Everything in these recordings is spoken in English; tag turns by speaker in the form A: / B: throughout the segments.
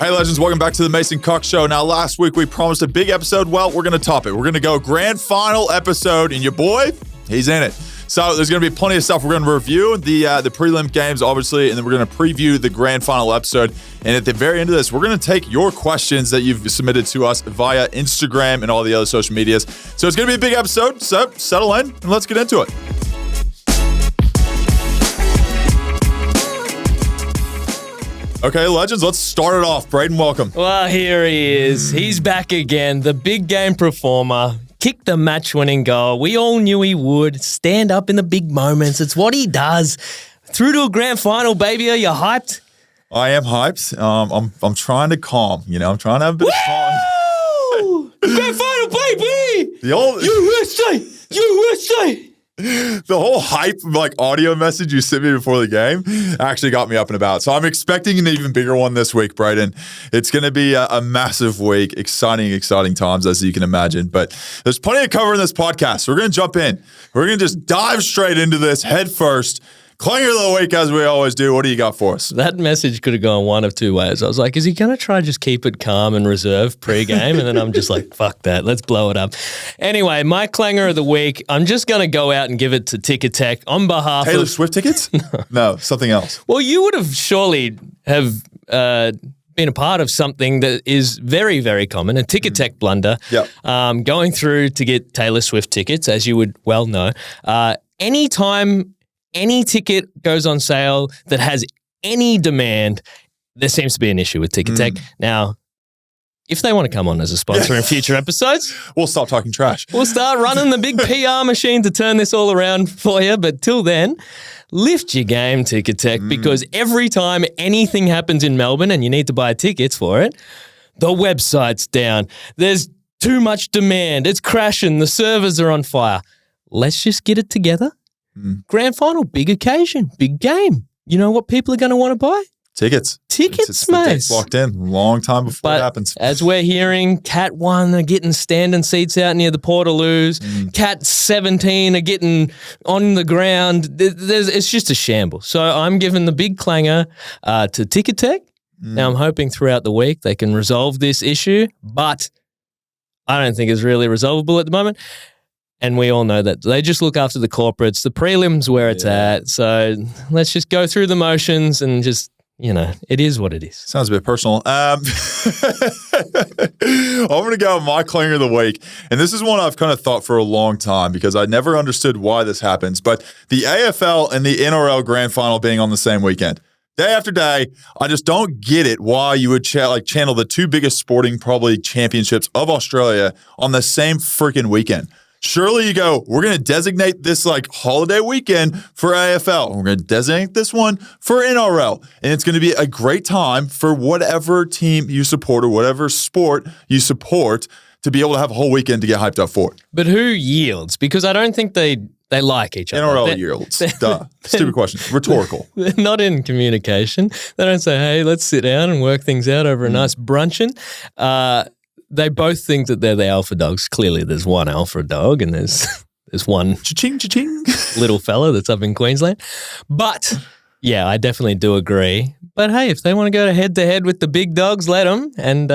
A: Hey legends, welcome back to the Mason Cox Show. Now last week we promised a big episode. Well, we're going to top it. We're going to go grand final episode and your boy, he's in it. So there's going to be plenty of stuff. We're going to review the prelim games, obviously, and then we're going to preview the grand final episode. And at the very end of this, we're going to take your questions that you've submitted to us via Instagram and all the other social medias. So it's going to be a big episode. So settle in and let's get into it. Okay, legends, let's start it off. Braden, welcome.
B: Well, here he is. He's back again, the big game performer. Kicked the match-winning goal. We all knew he would. Stand up in the big moments. It's what he does. Through to a grand final, baby. Are you hyped?
A: I am hyped. I'm trying to calm. I'm trying to have a bit of calm.
B: Grand final, baby!
A: The old
B: USA!
A: The whole hype audio message you sent me before the game actually got me up and about. So I'm expecting an even bigger one this week, Braden. It's going to be a massive week. Exciting times, as you can imagine. But there's plenty to cover in this podcast. So we're going to jump in. We're going to just dive straight into this head first. Clanger of the week, as we always do. What do you got for us?
B: That message could have gone one of two ways. I was like, is he going to try just keep it calm and reserved pre-game? And then I'm just like, fuck that. Let's blow it up. Anyway, my clanger of the week, I'm just going to go out and give it to Ticketek on behalf
A: Taylor
B: of...
A: Swift tickets? No, something else.
B: Well, you would have surely have been a part of something that is very, very common, a Ticketek blunder.
A: Yep.
B: Going through to get Taylor Swift tickets, as you would well know. Anytime any ticket goes on sale that has any demand, there seems to be an issue with Ticketek. Now, if they want to come on as a sponsor in future episodes,
A: we'll stop talking trash.
B: We'll start running the big PR machine to turn this all around for you. But till then, lift your game, Ticketek, because every time anything happens in Melbourne and you need to buy tickets for it, the website's down. There's too much demand. It's crashing. The servers are on fire. Let's just get it together. Grand final, big occasion, big game. You know what people are going to want to buy?
A: Tickets,
B: it's
A: mate.
B: The
A: date's locked in long time before it happens.
B: As we're hearing, Cat 1 are getting standing seats out near the Portaloos. Cat 17 are getting on the ground. It's just a shamble. So I'm giving the big clanger to Ticketek. Now I'm hoping throughout the week they can resolve this issue, but I don't think it's really resolvable at the moment. And we all know that they just look after the corporates. The prelims where it's at. So let's just go through the motions and just, it is what it is.
A: Sounds a bit personal. I'm going to go with my clanger of the week. And this is one I've kind of thought for a long time because I never understood why this happens. But the AFL and the NRL grand final being on the same weekend. Day after day, I just don't get it why you would channel the two biggest sporting probably championships of Australia on the same freaking weekend. Surely you go, we're going to designate this holiday weekend for AFL. We're going to designate this one for NRL. And it's going to be a great time for whatever team you support or whatever sport you support to be able to have a whole weekend to get hyped up for it.
B: But who yields? Because I don't think they like each other.
A: NRL yields. Duh. Stupid question. Rhetorical.
B: They're not in communication. They don't say, hey, let's sit down and work things out over a nice bruncheon. They both think that they're the alpha dogs. Clearly, there's one alpha dog and there's one
A: cha-ching.
B: little fella that's up in Queensland. But, yeah, I definitely do agree. But, hey, if they want to go head-to-head with the big dogs, let them. And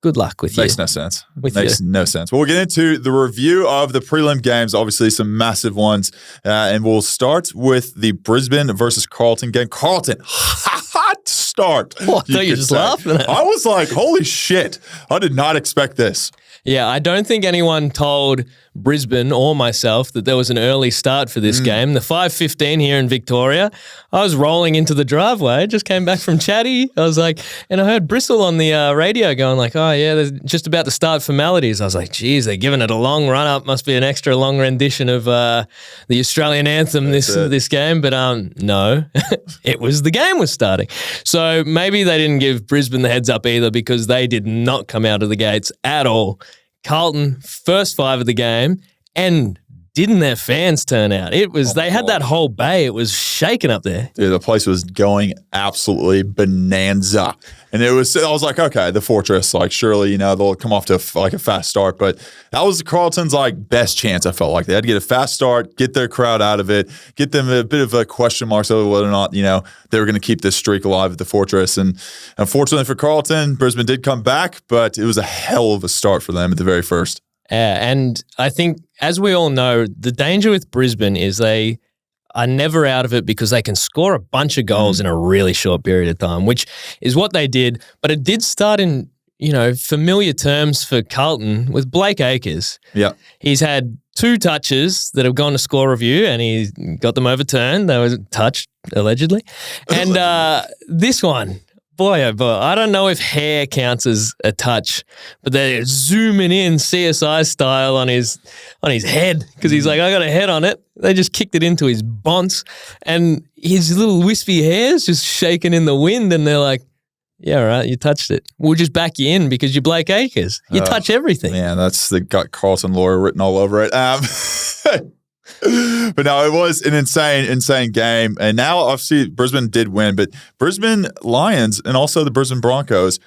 B: good luck with you.
A: Makes no sense. Makes no sense. Well, we'll get into the review of the prelim games, obviously some massive ones. And we'll start with the Brisbane versus Carlton game. Carlton, hot start.
B: Oh, I thought you were just laughing at it.
A: I was like, holy shit. I did not expect this.
B: Yeah, I don't think anyone told Brisbane or myself that there was an early start for this game. The 5:15 here in Victoria, I was rolling into the driveway, just came back from Chatty. I was like, and I heard Bristol on the radio going like, oh yeah, they're just about to start formalities. I was like, geez, they're giving it a long run up. Must be an extra long rendition of the Australian anthem this game. But no, the game was starting. So maybe they didn't give Brisbane the heads up either because they did not come out of the gates at all. Carlton, first 5 of the game, and didn't their fans turn out? It was they had that whole bay. It was shaking up there.
A: Dude, the place was going absolutely bonanza. And I was like, okay, the Fortress, like surely, they'll come off to a fast start. But that was Carlton's best chance, I felt like. They had to get a fast start, get their crowd out of it, get them a bit of a question mark over whether or not, they were going to keep this streak alive at the Fortress. And unfortunately for Carlton, Brisbane did come back, but it was a hell of a start for them at the very first.
B: Yeah, and I think, as we all know, the danger with Brisbane is they are never out of it because they can score a bunch of goals in a really short period of time, which is what they did. But it did start in, familiar terms for Carlton with Blake Acres.
A: Yeah.
B: He's had 2 touches that have gone to score review and he got them overturned. They were touched, allegedly. And this one, boy, oh boy, I don't know if hair counts as a touch, but they're zooming in CSI style on his head because he's like, I got a head on it. They just kicked it into his bonce and his little wispy hair's just shaking in the wind and they're like, yeah, right, you touched it. We'll just back you in because you're Blake Acres. You touch everything.
A: Man, they got Carlton lawyer written all over it. But no, it was an insane game. And now, obviously, Brisbane did win. But Brisbane Lions and also the Brisbane Broncos,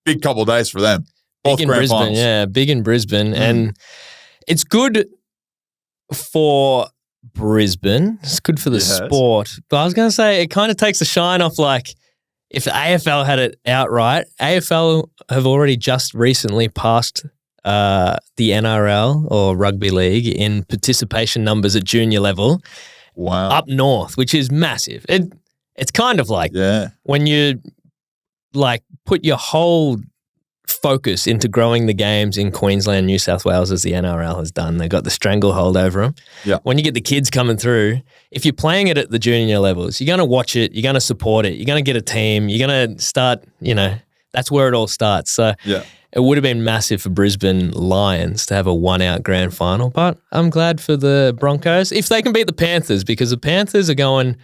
A: big couple of days for them. Both
B: big in Brisbane, finals. Yeah, big in Brisbane. And it's good for Brisbane. It's good for the sport. But I was going to say, it kind of takes the shine off, if the AFL had it outright. AFL have already just recently passed the NRL or rugby league in participation numbers at junior level.
A: Wow.
B: Up north, which is massive. It's kind of like when you put your whole focus into growing the games in Queensland, New South Wales, as the NRL has done. They've got the stranglehold over them.
A: Yeah.
B: When you get the kids coming through, if you're playing it at the junior levels, you're going to watch it, you're going to support it, you're going to get a team, you're going to start, that's where it all starts. So it would have been massive for Brisbane Lions to have a 1-out grand final, but I'm glad for the Broncos if they can beat the Panthers because the Panthers are going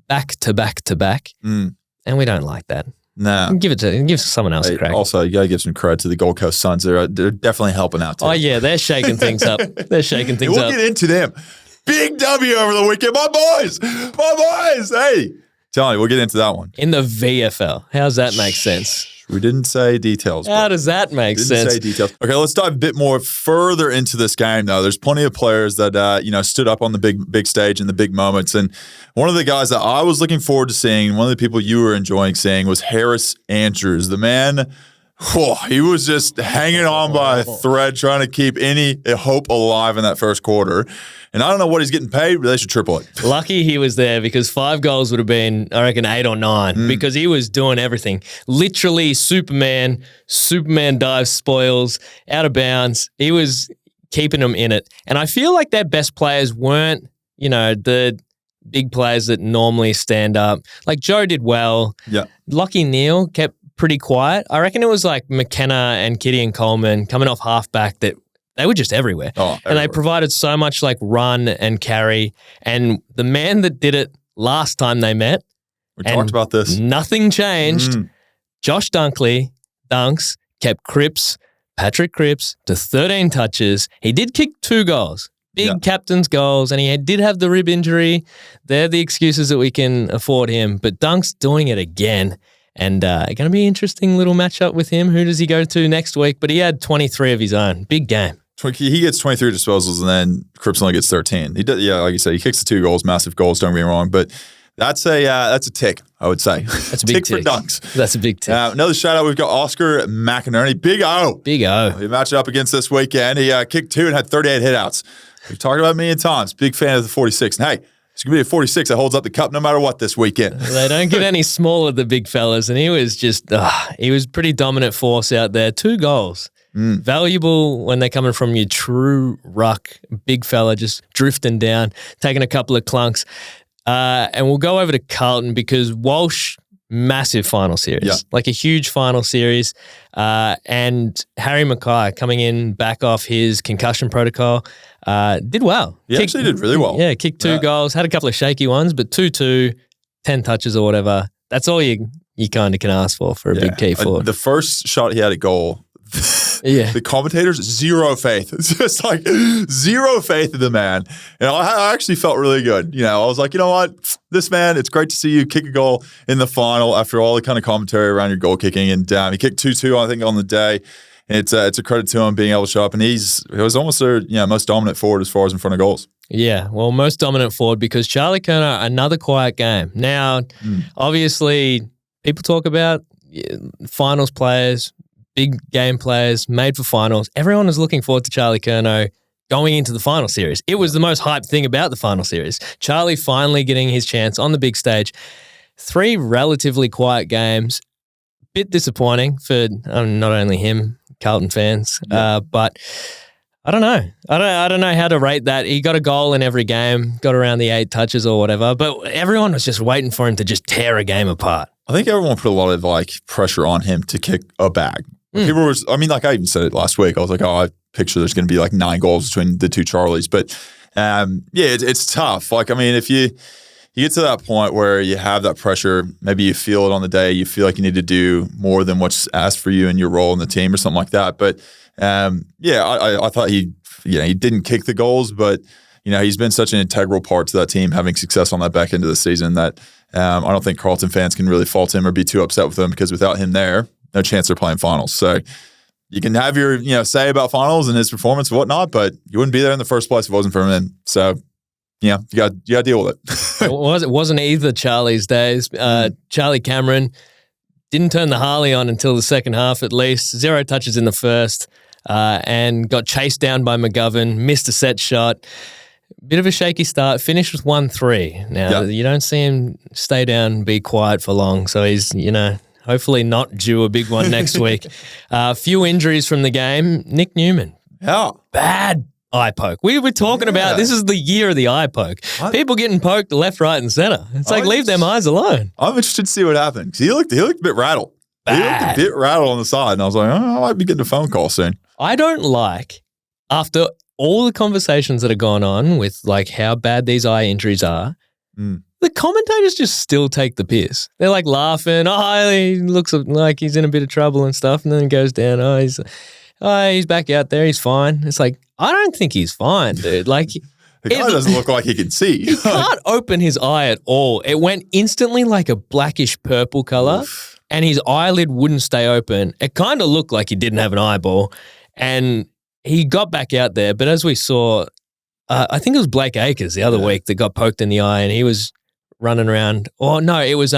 B: back to back to back, and we don't like that.
A: Nah.
B: Give someone else a crack.
A: Also, you got to give some credit to the Gold Coast Suns. They're definitely helping out too.
B: Oh, yeah, they're shaking things up. They're shaking things up.
A: We'll get into them. Big W over the weekend. My boys. Hey, tell me, we'll get into that one.
B: In the VFL. How's that make sense?
A: We didn't say details.
B: How does that make sense?
A: Didn't say details. Okay, let's dive a bit more further into this game, though. There's plenty of players that stood up on the big stage in the big moments, and one of the guys that I was looking forward to seeing, one of the people you were enjoying seeing, was Harris Andrews. The man, he was just hanging on by a thread, trying to keep any hope alive in that first quarter. And I don't know what he's getting paid, but they should triple it.
B: Lucky he was there because 5 goals would have been, I reckon, 8 or 9 because he was doing everything. Literally Superman dives, spoils, out of bounds. He was keeping them in it. And I feel like their best players weren't, the big players that normally stand up. Like Joe did well.
A: Yeah.
B: Lachie Neale kept pretty quiet. I reckon it was like McKenna and Kitty and Coleman coming off halfback that they were just everywhere. And they provided so much run and carry. And the man that did it last time they met,
A: we talked about this.
B: Nothing changed. Josh Dunkley, Dunks, kept Patrick Cripps to 13 touches. He did kick 2 goals. Big captain's goals, and he did have the rib injury. They're the excuses that we can afford him. But Dunk's doing it again. And going to be an interesting little matchup with him. Who does he go to next week? But he had 23 of his own. Big game.
A: He gets 23 disposals, and then Cripps only gets 13. He does, like you said, he kicks the 2 goals, massive goals. Don't get me wrong, but that's a tick, I would say.
B: That's a big tick
A: for Dunks.
B: That's a big tick.
A: Another shout out. We've got Oscar McInerney, Big O. We matched up against this weekend. He kicked 2 and had 38 hitouts. We've talked about it a million times. Big fan of the 46. And hey, it's going to be a 46 that holds up the cup no matter what this weekend.
B: They don't get any smaller, the big fellas. And he was he was pretty dominant force out there. 2 goals. Valuable when they're coming from your true ruck, big fella just drifting down, taking a couple of clunks. And we'll go over to Carlton because Walsh, massive final series, like a huge final series. And Harry Mackay coming in back off his concussion protocol, did well.
A: He actually did really well.
B: Yeah, kicked 2 goals, had a couple of shaky ones, but 2-2, 10 touches or whatever. That's all you kind of can ask for a big key forward.
A: The first shot he had at goal,
B: Yeah.
A: The commentators, zero faith. It's just like zero faith in the man. And I actually felt really good. You know, I was like, you know what? This man, it's great to see you kick a goal in the final after all the kind of commentary around your goal kicking. And he kicked 2-2, I think, on the day. It's a credit to him being able to show up. And he was almost their most dominant forward as far as in front of goals.
B: Yeah, well, most dominant forward because Charlie Curnow, another quiet game. Now, obviously, people talk about finals players, big game players, made for finals. Everyone was looking forward to Charlie Curnow going into the final series. It was the most hyped thing about the final series. Charlie finally getting his chance on the big stage. 3 relatively quiet games. Bit disappointing for not only him, Carlton fans, but I don't know. I don't know how to rate that. He got a goal in every game, got around the 8 touches or whatever, but everyone was just waiting for him to just tear a game apart.
A: I think everyone put a lot of pressure on him to kick a bag. People were, I even said it last week. I was like, I picture there's going to be 9 goals between the 2 Charlies. But it's tough. If you get to that point where you have that pressure, maybe you feel it on the day, you feel like you need to do more than what's asked for you in your role in the team or something like that. But I thought he didn't kick the goals, but he's been such an integral part to that team having success on that back end of the season that I don't think Carlton fans can really fault him or be too upset with him because without him there, no chance they're playing finals. So you can have your say about finals and his performance and whatnot, but you wouldn't be there in the first place if it wasn't for him. So you got to deal with it.
B: It wasn't either Charlie's days. Charlie Cameron didn't turn the Harley on until the second half at least. 0 touches in the first and got chased down by McGovern, missed a set shot. Bit of a shaky start, finished with 1-3. Now, you don't see him stay down and be quiet for long, so he's, hopefully not due a big one next week. Few injuries from the game. Nick Newman.
A: Yeah.
B: Bad eye poke. We were talking about this is the year of the eye poke. People getting poked left, right, and center. It's leave them eyes alone. I'm
A: interested to see what happened because he looked a bit rattled.
B: Bad.
A: He looked a bit rattled on the side, and I was like, I might be getting a phone call soon.
B: I don't like, after all the conversations that are going on with how bad these eye injuries are, the commentators just still take the piss. They're laughing, he looks like he's in a bit of trouble and stuff, and then it goes down, he's back out there, he's fine. It's I don't think he's fine, dude.
A: The guy doesn't look like he can see.
B: He can't open his eye at all. It went instantly a blackish purple color, and his eyelid wouldn't stay open. It kind of looked like he didn't have an eyeball, and he got back out there. But as we saw, I think it was Blake Acres the other week that got poked in the eye, and he was running around. Oh, no, it was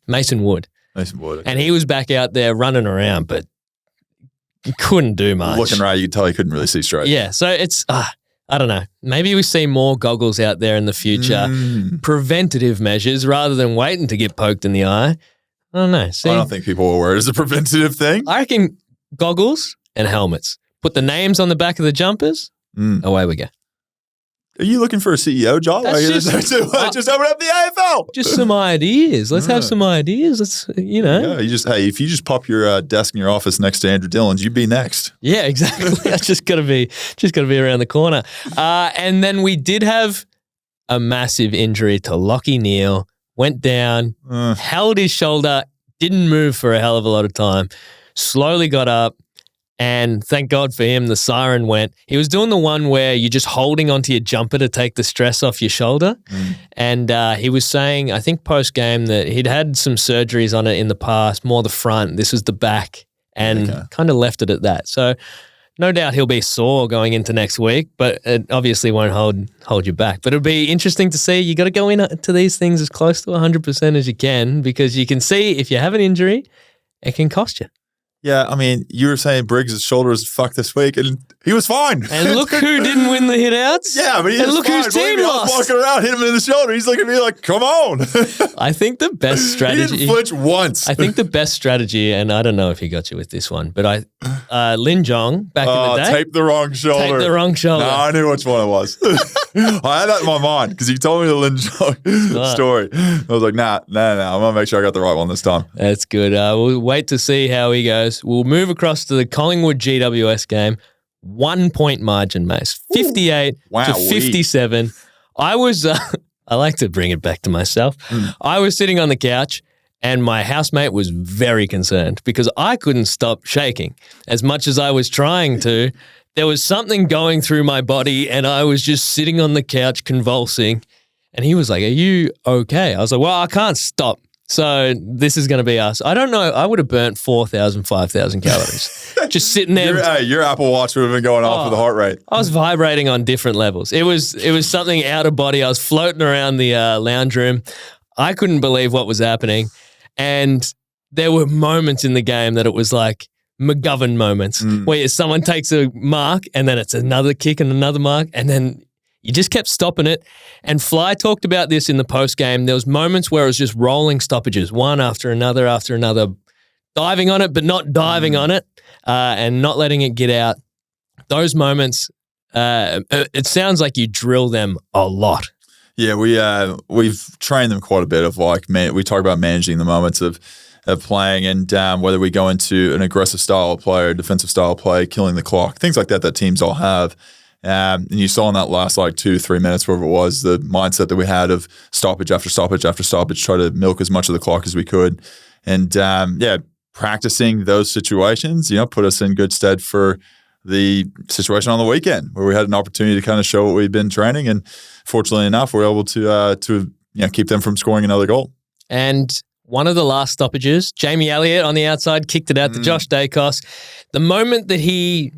B: Mason Wood.
A: Okay.
B: And he was back out there running around, but he couldn't do much.
A: Looking right, you could tell he couldn't really see straight.
B: Yeah, so it's, I don't know. Maybe we see more goggles out there in the future. Preventative measures rather than waiting to get poked in the eye. I don't know. See,
A: I don't think people will wear it as a preventative thing.
B: I reckon goggles and helmets. Put the names on the back of the jumpers. Away we go.
A: Are you looking for a CEO job? Just open up the AFL.
B: Just some ideas. Let's have some ideas. Let's,
A: Yeah, if you just pop your desk in your office next to Andrew Dillon's, you'd be next.
B: Yeah, exactly. That's just gotta be around the corner. And then we did have a massive injury to Lachie Neale. Went down, held his shoulder, didn't move for a hell of a lot of time. Slowly got up. And thank God for him, the siren went. He was doing the one where you're just holding onto your jumper to take the stress off your shoulder. And he was saying, I think post-game, that he'd had some surgeries on it in the past, more the front. This was the back, and kind of left it at that. So no doubt he'll be sore going into next week, but it obviously won't hold you back. But it'll be interesting to see. You got to go into these things as close to 100% as you can, because you can see if you have an injury, it can cost you.
A: Yeah, you were saying Briggs' shoulder is fucked this week, and he was fine.
B: And look who didn't win the hit-outs.
A: Yeah, but he was
B: look
A: fine.
B: whose team lost.
A: I was walking around, hit him in the shoulder. He's looking at me like, come on.
B: I think the best strategy...
A: He didn't flinch once.
B: I think the best strategy, and I don't know if he got you with this one, but Lin Jong, back in the day...
A: Taped the wrong shoulder.
B: Taped the wrong shoulder.
A: No, I knew which one it was. I had that in my mind, because you told me the Lin Jong story. I was like, nah, I'm going to make sure I got the right one this time.
B: That's good. We'll wait to see how he goes. We'll move across to the Collingwood GWS game. 1 point margin, Mace. 58 to 57. I was, I like to bring it back to myself. I was sitting on the couch And my housemate was very concerned because I couldn't stop shaking. As much as I was trying to, there was something going through my body and I was just sitting on the couch convulsing. And he was like, "Are you okay?" I was like, "Well, I can't stop. So this is going to be us." I don't know. I would have burnt 4,000, 5,000 calories just sitting there.
A: Your Apple Watch would have been going off with the heart rate.
B: I was vibrating on different levels. It was something out of body. I was floating around the lounge room. I couldn't believe what was happening. And there were moments in the game that it was like McGovern moments where someone takes a mark and then it's another kick and another mark and then you just kept stopping it. And Fly talked about this in the post game. There was moments where it was just rolling stoppages, one after another, diving on it, but not diving on it and not letting it get out. Those moments, it sounds like you drill them a lot.
A: Yeah, we've trained them quite a bit of we talk about managing the moments of playing and whether we go into an aggressive style of play or defensive style of play, killing the clock, things like that teams all have. And you saw in that last 2 to 3 minutes, whatever it was, the mindset that we had of stoppage after stoppage after stoppage, try to milk as much of the clock as we could. And practicing those situations, put us in good stead for the situation on the weekend where we had an opportunity to kind of show what we've been training. And fortunately enough, we're able to keep them from scoring another goal.
B: And one of the last stoppages, Jamie Elliott on the outside kicked it out to Josh Dacos. The moment that he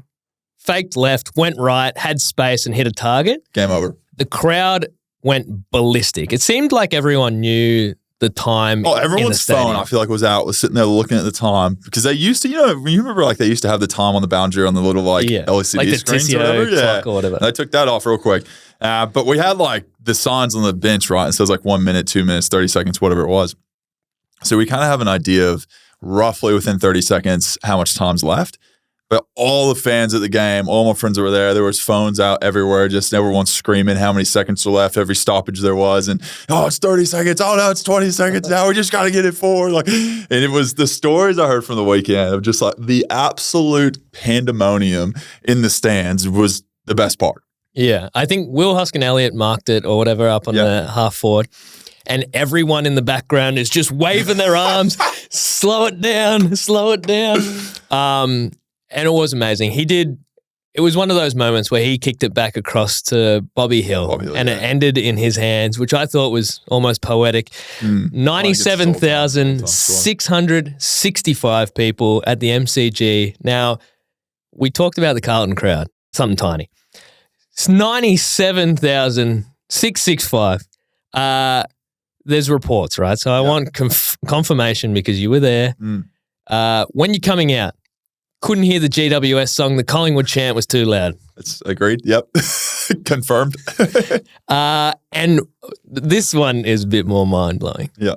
B: faked left, went right, had space and hit a target.
A: Game over.
B: The crowd went ballistic. It seemed like everyone knew the time. Oh,
A: everyone's phone, I feel like, was sitting there looking at the time because they used to, you remember they used to have the time on the boundary on the little LCD screens or whatever.
B: Clock or whatever.
A: And I took that off real quick. But we had the signs on the bench, right? It says 1 minute, 2 minutes, 30 seconds, whatever it was. So we kind of have an idea of roughly within 30 seconds how much time's left. But all the fans at the game, all my friends that were there was phones out everywhere, just everyone screaming how many seconds were left, every stoppage there was. And, it's 30 seconds. Oh, no, it's 20 seconds now. We just got to get it forward. And it was the stories I heard from the weekend of just the absolute pandemonium in the stands was the best part.
B: Yeah. I think Will Huskin-Elliott marked it or whatever up on the half forward. And everyone in the background is just waving their arms, slow it down, slow it down. And it was amazing. It was one of those moments where he kicked it back across to Bobby Hill and it ended in his hands, which I thought was almost poetic. 97,665 people at the MCG. Now, we talked about the Carlton crowd, something tiny. It's 97,665. There's reports, right? So I want confirmation because you were there. When you're coming out, couldn't hear the GWS song. The Collingwood chant was too loud.
A: That's agreed. Yep. Confirmed.
B: And this one is a bit more mind-blowing.
A: Yeah.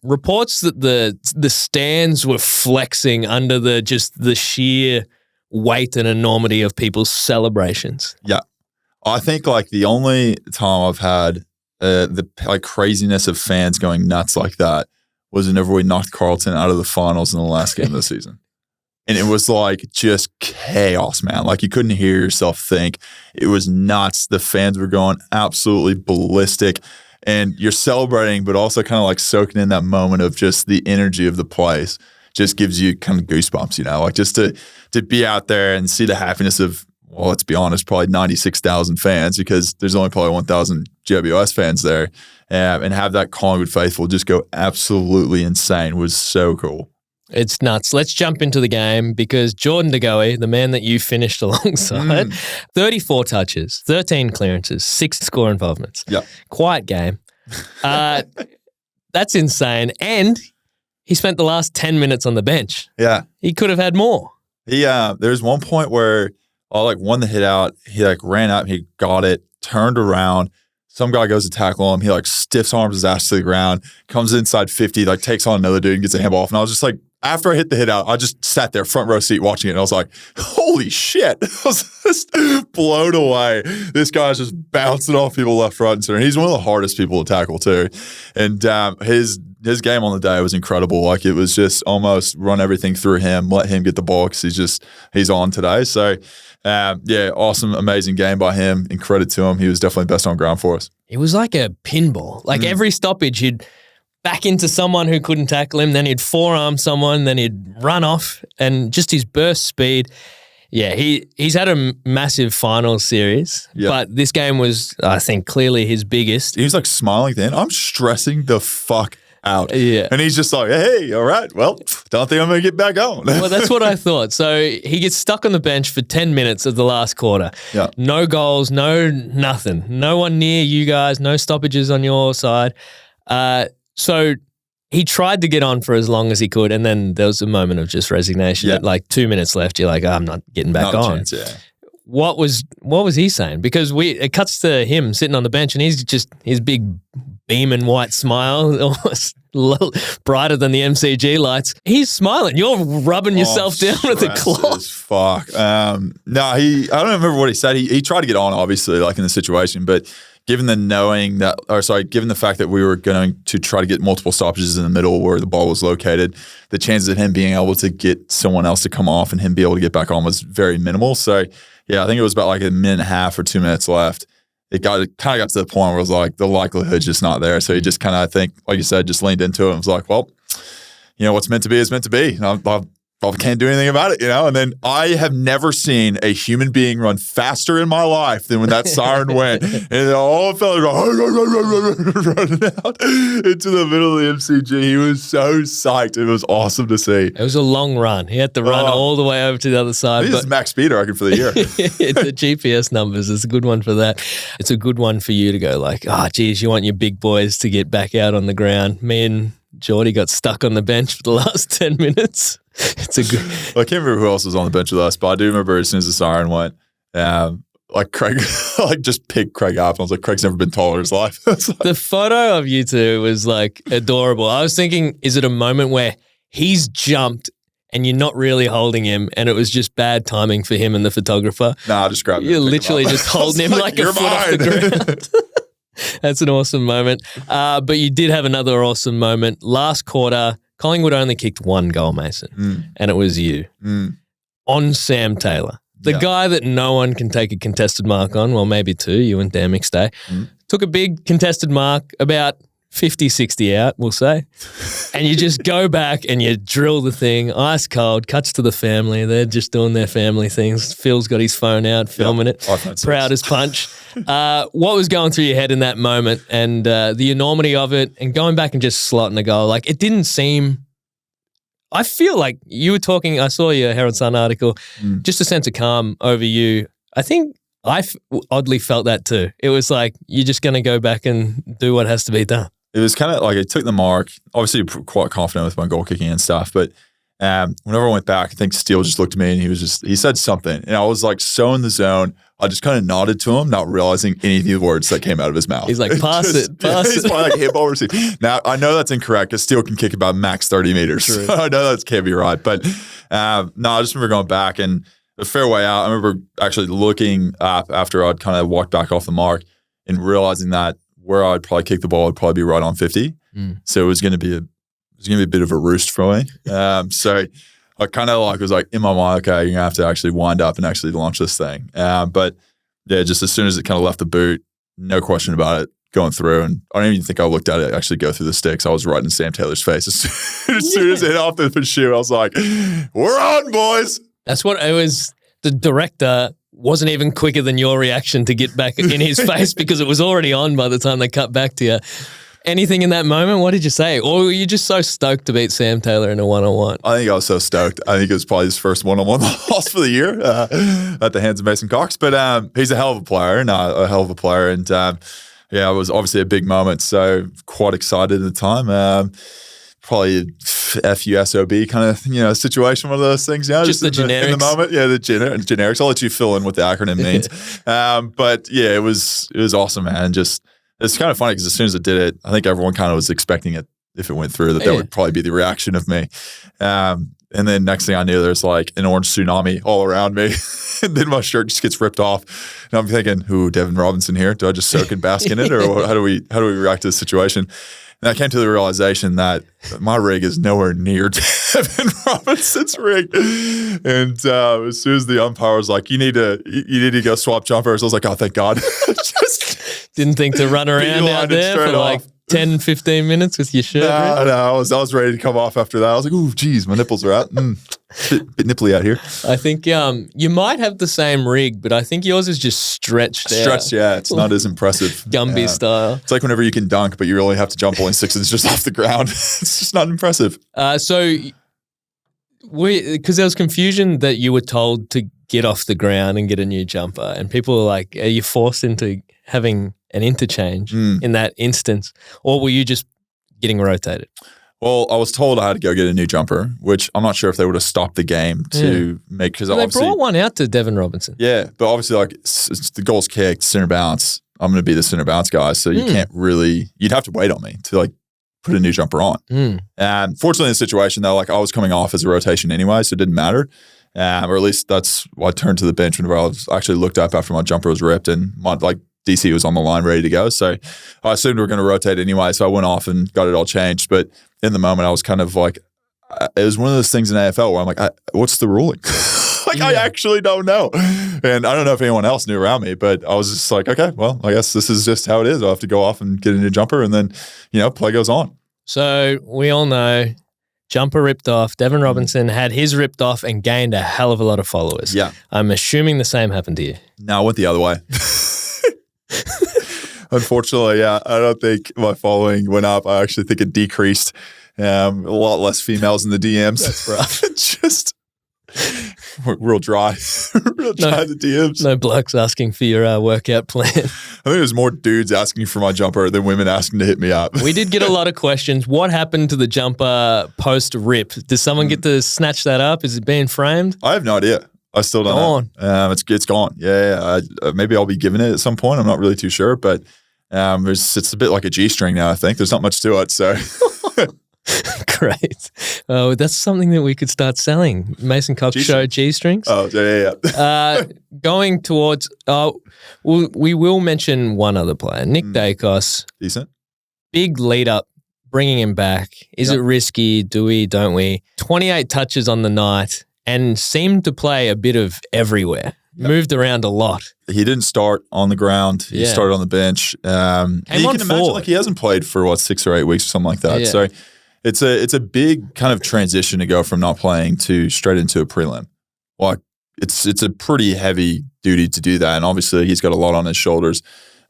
B: Reports that the stands were flexing under the sheer weight and enormity of people's celebrations.
A: Yeah. I think the only time I've had the craziness of fans going nuts like that was whenever we knocked Carlton out of the finals in the last game of the season. And it was just chaos, man. You couldn't hear yourself think. It was nuts. The fans were going absolutely ballistic. And you're celebrating, but also kind of soaking in that moment of just the energy of the place. Just gives you kind of goosebumps, just to be out there and see the happiness of, well, let's be honest, probably 96,000 fans because there's only probably 1,000 GWS fans there. And have that Collingwood faithful just go absolutely insane was so cool.
B: It's nuts. Let's jump into the game because Jordan De Goey, the man that you finished alongside, 34 touches, 13 clearances, 6 score involvements.
A: Yep.
B: Quiet game. That's insane. And he spent the last 10 minutes on the bench.
A: Yeah.
B: He could have had more.
A: There's one point where I won the hit out. He ran up, he got it, turned around. Some guy goes to tackle him. He stiffs arms his ass to the ground, comes inside 50, takes on another dude and gets a handball off. And I was just after I hit the hit out, I just sat there front row seat watching it. And I was like, holy shit. I was just blown away. This guy's just bouncing off people left, right, and center. He's one of the hardest people to tackle too. And his game on the day was incredible. It was just almost run everything through him, let him get the ball because he's on today. So awesome, amazing game by him. And credit to him. He was definitely best on ground for us.
B: It was like a pinball. Every stoppage, he'd back into someone who couldn't tackle him. Then he'd forearm someone. Then he'd run off. And just his burst speed. Yeah, he's had a massive final series. Yep. But this game was, I think, clearly his biggest.
A: He was like smiling then. I'm stressing the fuck out.
B: Yeah.
A: And he's just like, hey, all right, well, don't think I'm going to get back on.
B: Well, that's what I thought. So he gets stuck on the bench for 10 minutes of the last quarter.
A: Yeah.
B: No goals, no nothing. No one near you guys, no stoppages on your side. So he tried to get on for as long as he could, and then there was a moment of just resignation. At like 2 minutes left, you're like, I'm not getting back on.
A: Chance, yeah.
B: What was he saying? Because it cuts to him sitting on the bench, and he's just his big beaming white smile, almost brighter than the MCG lights. He's smiling. You're rubbing yourself down with a cloth.
A: Fuck. No, I don't remember what he said. He tried to get on, obviously, like in the situation, but given the fact that we were going to try to get multiple stoppages in the middle where the ball was located, the chances of him being able to get someone else to come off and him be able to get back on was very minimal. So, yeah, I think it was about like a minute and a half or 2 minutes left. It kind of got to the point where it was like the likelihood's just not there. So he just kind of, I think, like you said, just leaned into it and was like, well, what's meant to be is meant to be. I can't do anything about it, And then I have never seen a human being run faster in my life than when that siren went. And all the fellas running out into the middle of the MCG. He was so psyched. It was awesome to see.
B: It was a long run. He had to run all the way over to the other side.
A: He's max speed, I reckon, for the year.
B: The GPS numbers is a good one for that. It's a good one for you to go like, geez, you want your big boys to get back out on the ground. Me and Jordy got stuck on the bench for the last 10 minutes. It's a good.
A: Well, I can't remember who else was on the bench with us, but I do remember as soon as the siren went, like Craig, just picked Craig up. And I was like, Craig's never been taller in his life.
B: The photo of you two was like adorable. I was thinking, is it a moment where he's jumped and you're not really holding him, and it was just bad timing for him and the photographer?
A: Nah, I just grabbed him.
B: You're literally just holding him like a foot off the ground. That's an awesome moment. But you did have another awesome moment. Last quarter, Collingwood only kicked one goal, Mason, and it was you on Sam Taylor, the guy that no one can take a contested mark on. Well, maybe two, you and Dan McStay. Took a big contested mark, about 50, 60 out, we'll say. And you just go back and you drill the thing, ice cold, cuts to the family. They're just doing their family things. Phil's got his phone out, filming it. Proud as punch. What was going through your head in that moment, and the enormity of it, and going back and just slotting a goal? Like, it didn't seem... I feel like you were talking, I saw your Herald Sun article, just a sense of calm over you. I think I oddly felt that too. It was like, you're just going to go back and do what has to be done.
A: It was kind of like I took the mark, obviously quite confident with my goal kicking and stuff, but whenever I went back, I think Steele just looked at me and he said something, and I was like so in the zone, I just kind of nodded to him, not realizing any of the words that came out of his mouth.
B: He's like, pass it.
A: He's probably like, hit ball receive. Now, I know that's incorrect because Steele can kick about max 30 meters. So I know that can't be right, but I just remember going back, and a fair way out, I remember actually looking up after I'd kind of walked back off the mark and realizing that where I'd probably kick the ball would probably be right on 50. So it was going to be a bit of a roost for me. So I kind of was like in my mind, okay, you're going to have to actually wind up and actually launch this thing. But yeah, just as soon as it kind of left the boot, no question about it, going through. And I don't even think I looked at it actually go through the sticks. I was right in Sam Taylor's face. As soon as it hit off the shoe, I was like, we're on, boys.
B: That's what it was. The director wasn't even quicker than your reaction to get back in his face because it was already on by the time they cut back to you. Anything in that moment? What did you say? Or were you just so stoked to beat Sam Taylor in a one-on-one?
A: I think I was so stoked. I think it was probably his first one-on-one loss for the year at the hands of Mason Cox. But he's a hell of a player, And it was obviously a big moment. So quite excited at the time. Probably FUSOB kind of situation, one of those things.
B: Just the generics.
A: In the moment. Yeah, the generics. I'll let you fill in what the acronym means. But yeah, it was awesome, man. Just it's kind of funny because as soon as it did it, I think everyone kind of was expecting it, if it went through, that would probably be the reaction of me. And then next thing I knew, there's like an orange tsunami all around me. And then my shirt just gets ripped off. And I'm thinking, Devin Robinson here? Do I just soak and bask in it? Or how do we react to the situation? And I came to the realization that my rig is nowhere near Devin Robinson's rig. And as soon as the umpire was like, you need to go swap jumpers, I was like, oh, thank God.
B: Didn't think to run around out there for like 10, 15 minutes with your shirt ripped?
A: No, I was ready to come off after that. I was like, ooh, geez, my nipples are out. Bit nipply out here.
B: I think you might have the same rig, but I think yours is just stretched out.
A: Stretched, yeah. It's not as impressive.
B: Gumby style.
A: It's like whenever you can dunk, but you really have to jump only 6 inches off the ground. It's just not impressive.
B: Because there was confusion that you were told to get off the ground and get a new jumper, and people were like, are you forced into having an interchange in that instance, or were you just getting rotated?
A: Well, I was told I had to go get a new jumper, which I'm not sure if they would have stopped the game to make, because
B: they brought one out to Devon Robinson.
A: Yeah, but obviously, like, it's the goal's kicked, center bounce. I'm going to be the center bounce guy, so you can't really. You'd have to wait on me to like put a new jumper on. And fortunately, in the situation though, like I was coming off as a rotation anyway, so it didn't matter. Or at least that's why I turned to the bench whenever I was actually looked up after my jumper was ripped and my DC was on the line ready to go. So I assumed we were going to rotate anyway. So I went off and got it all changed. But in the moment, I was kind of like, it was one of those things in AFL where I'm like, what's the ruling? I actually don't know. And I don't know if anyone else knew around me, but I was just like, okay, well, I guess this is just how it is. I'll have to go off and get a new jumper and then, play goes on.
B: So we all know jumper ripped off. Devon Robinson had his ripped off and gained a hell of a lot of followers.
A: Yeah.
B: I'm assuming the same happened to you.
A: No, I went the other way. Unfortunately, yeah, I don't think my following went up. I actually think it decreased. A lot less females in the DMs.
B: That's rough.
A: Just real dry. Real dry the DMs.
B: No blokes asking for your workout plan.
A: I think there's more dudes asking for my jumper than women asking to hit me up.
B: We did get a lot of questions. What happened to the jumper post-rip? Does someone get to snatch that up? Is it being framed?
A: I have no idea. I still don't know. It's gone. Yeah. Maybe I'll be giving it at some point. I'm not really too sure, but it's a bit like a G-string now, I think. There's not much to it, so...
B: Great. Oh, that's something that we could start selling. Mason Cox Show G-strings.
A: Oh, yeah.
B: Going towards... we will mention one other player, Nick Dacos.
A: Decent.
B: Big lead-up, bringing him back. Is it risky? Do we, don't we? 28 touches on the night and seemed to play a bit of everywhere. Yep. Moved around a lot.
A: He didn't start on the ground. He started on the bench. You can imagine he hasn't played for 6 or 8 weeks or something like that. Yeah. So it's a big kind of transition to go from not playing to straight into a prelim. Like it's a pretty heavy duty to do that, and obviously he's got a lot on his shoulders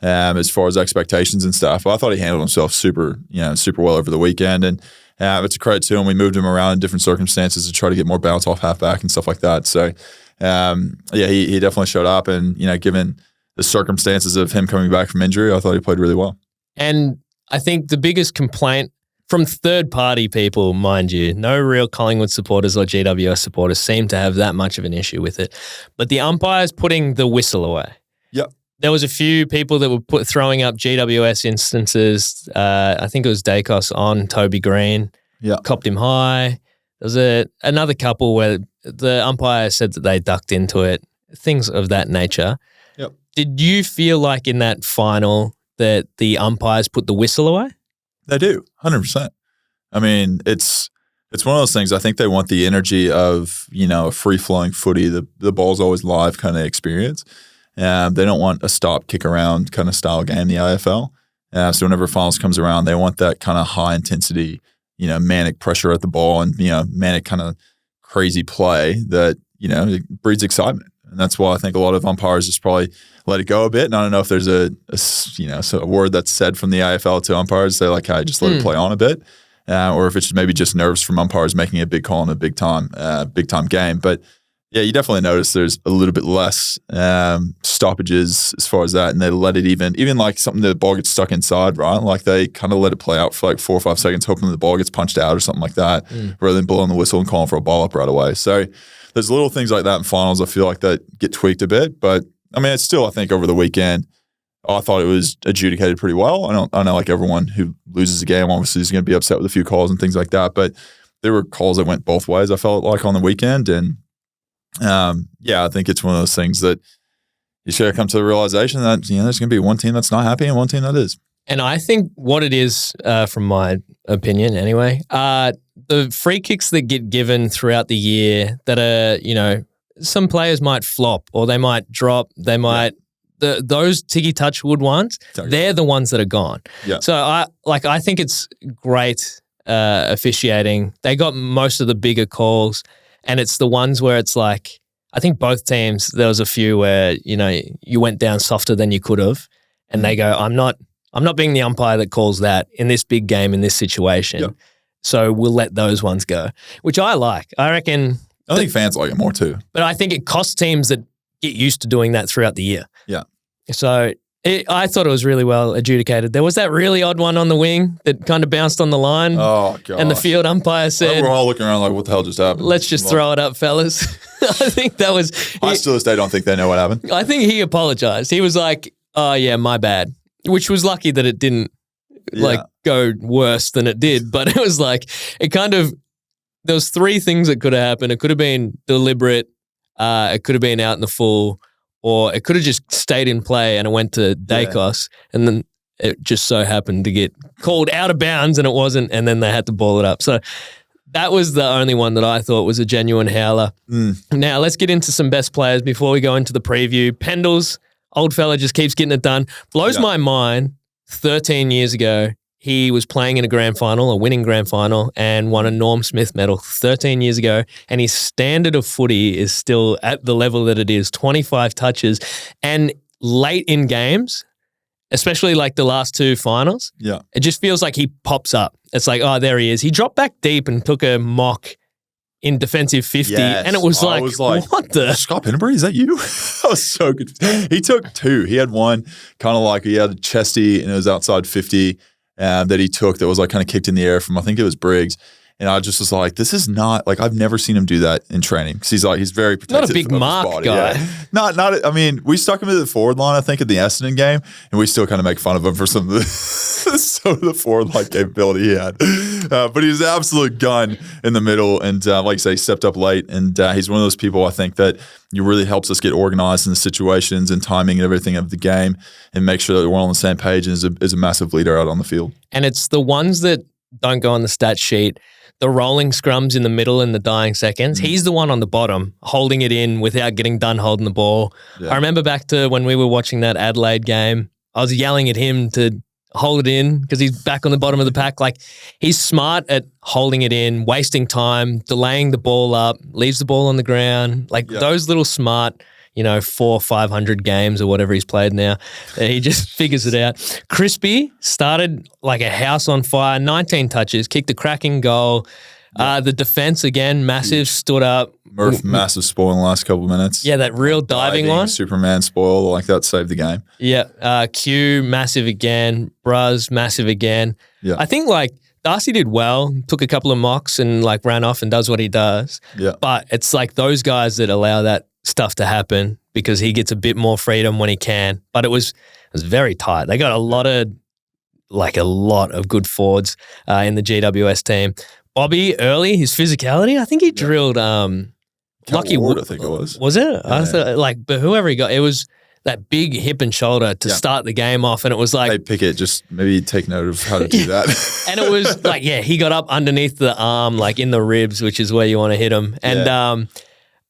A: as far as expectations and stuff. But I thought he handled himself super well over the weekend, and it's a credit to him. We moved him around in different circumstances to try to get more bounce off halfback and stuff like that. So. He definitely showed up, and given the circumstances of him coming back from injury, I thought he played really well.
B: And I think the biggest complaint from third-party people, mind you, no real Collingwood supporters or GWS supporters seem to have that much of an issue with it, but the umpires putting the whistle away.
A: Yep. There
B: was a few people that were throwing up GWS instances. I think it was Dacos on Toby Green.
A: Yeah.
B: Copped him high. There was another couple where the umpire said that they ducked into it, things of that nature.
A: Yep.
B: Did you feel like in that final that the umpires put the whistle away?
A: They do, 100%. I mean, it's one of those things. I think they want the energy of, a free-flowing footy, the ball's always live kind of experience. They don't want a stop, kick around kind of style game, the IFL. So whenever finals comes around, they want that kind of high-intensity manic pressure at the ball and, manic kind of crazy play that, it breeds excitement. And that's why I think a lot of umpires just probably let it go a bit. And I don't know if there's a word that's said from the IFL to umpires, say like, hey, just let it play on a bit. Or if it's maybe just nerves from umpires making a big call in a big time game. But yeah, you definitely notice there's a little bit less stoppages as far as that, and they let it even like something that the ball gets stuck inside, right? Like they kind of let it play out for like 4 or 5 seconds, hoping the ball gets punched out or something like that, rather than blowing the whistle and calling for a ball up right away. So there's little things like that in finals I feel like that get tweaked a bit, but I mean, it's still, I think over the weekend, I thought it was adjudicated pretty well. I know like everyone who loses a game obviously is going to be upset with a few calls and things like that, but there were calls that went both ways, I felt like, on the weekend, and I think it's one of those things that you should come to the realization that there's going to be one team that's not happy and one team that is.
B: And I think what it is, from my opinion anyway, the free kicks that get given throughout the year that are, some players might flop or they might drop, they might those Tiggy Touchwood ones, they're the ones that are gone.
A: Yeah.
B: So I think it's great officiating. They got most of the bigger calls, and it's the ones where it's like, I think both teams, there was a few where, you went down softer than you could have, and they go, I'm not being the umpire that calls that in this big game, in this situation.
A: Yep.
B: So we'll let those ones go, which I like. I reckon.
A: I think fans like it more too.
B: But I think it costs teams that get used to doing that throughout the year.
A: Yeah.
B: So I thought it was really well adjudicated. There was that really odd one on the wing that kind of bounced on the line.
A: Oh, God.
B: And the field umpire said,
A: we're all looking around like, what the hell just happened?
B: Let's just throw it up, fellas. I think that was...
A: I still to this day don't think they know what happened.
B: I think he apologized. He was like, oh, yeah, my bad, which was lucky that it didn't go worse than it did. But it was like, it kind of... There was three things that could have happened. It could have been deliberate. It could have been out in the full, or it could have just stayed in play and it went to Dacos, and then it just so happened to get called out of bounds and it wasn't, and then they had to ball it up. So that was the only one that I thought was a genuine howler. Now let's get into some best players before we go into the preview. Pendles, old fella, just keeps getting it done. Blows my mind. 13 years ago, he was playing in a grand final, a winning grand final, and won a Norm Smith medal 13 years ago. And his standard of footy is still at the level that it is, 25 touches. And late in games, especially like the last two finals, it just feels like he pops up. It's like, oh, there he is. He dropped back deep and took a mock in defensive 50. And it was like, what the?
A: Scott Pennebury, is that you? That was so good. He took two. He had one kind of like, he had a chesty and it was outside 50. That he took that was like kind of kicked in the air from, I think it was Briggs. And I just was like, this is not, like, I've never seen him do that in training. Because he's very protective.
B: Not a big mark guy.
A: Yeah. Not, I mean, we stuck him in the forward line, I think, at the Essendon game. And we still kind of make fun of him for some of the forward line capability he had. But he's an absolute gun in the middle. And like you say, he stepped up late. And he's one of those people, I think, that really helps us get organized in the situations and timing and everything of the game and make sure that we're all on the same page and is a massive leader out on the field.
B: And it's the ones that don't go on the stat sheet. The rolling scrums in the middle in the dying seconds. He's the one on the bottom holding it in without getting done holding the ball. Yeah. I remember back to when we were watching that Adelaide game, I was yelling at him to hold it in because he's back on the bottom of the pack. Like, he's smart at holding it in, wasting time, delaying the ball up, leaves the ball on the ground. Like those little smart, 400-500 games or whatever he's played now. He just figures it out. Crispy started like a house on fire, 19 touches, kicked a cracking goal. The defense, again, massive, stood up.
A: Murph, massive spoil in the last couple of minutes.
B: Yeah, that real diving one.
A: Superman spoil, like that saved the game.
B: Yeah. Q, massive again. Bruz, massive again.
A: Yeah.
B: I think like Darcy did well, took a couple of mocks and like ran off and does what he does.
A: Yeah.
B: But it's like those guys that allow that stuff to happen because he gets a bit more freedom when he can. But it was very tight. They got a lot of good forwards in the GWS team. Bobby early, his physicality, I think he drilled Lachie
A: Wood, I think it was.
B: Was it?
A: Yeah.
B: I thought but whoever he got, it was that big hip and shoulder to start the game off, and it was like,
A: hey, Pickett, just maybe take note of how to do that.
B: And it was like, he got up underneath the arm, like in the ribs, which is where you want to hit him. And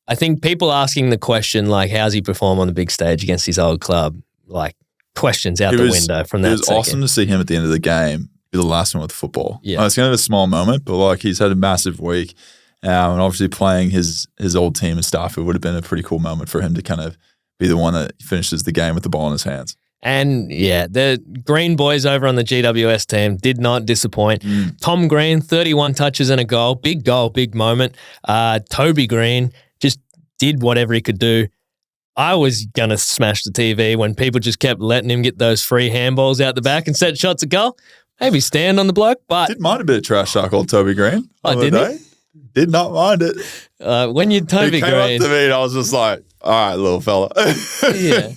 B: I think people asking the question, like, how's he perform on the big stage against his old club? Like, questions out the window from that.
A: It was awesome to see him at the end of the game be the last one with football.
B: Yeah.
A: It's kind of a small moment, but like he's had a massive week. And obviously playing his old team and stuff, it would have been a pretty cool moment for him to kind of be the one that finishes the game with the ball in his hands.
B: And the Green boys over on the GWS team did not disappoint. Tom Green, 31 touches and a goal. Big goal, big moment. Toby Green just did whatever he could do. I was going to smash the TV when people just kept letting him get those free handballs out the back and set shots at goal. Maybe stand on the bloke, but...
A: Did mind a bit of trash talk on Toby Green.
B: Didn't he?
A: Did not mind it.
B: When you're Toby Green...
A: He came up to me and I was just like, all right, little fella.
B: Yeah.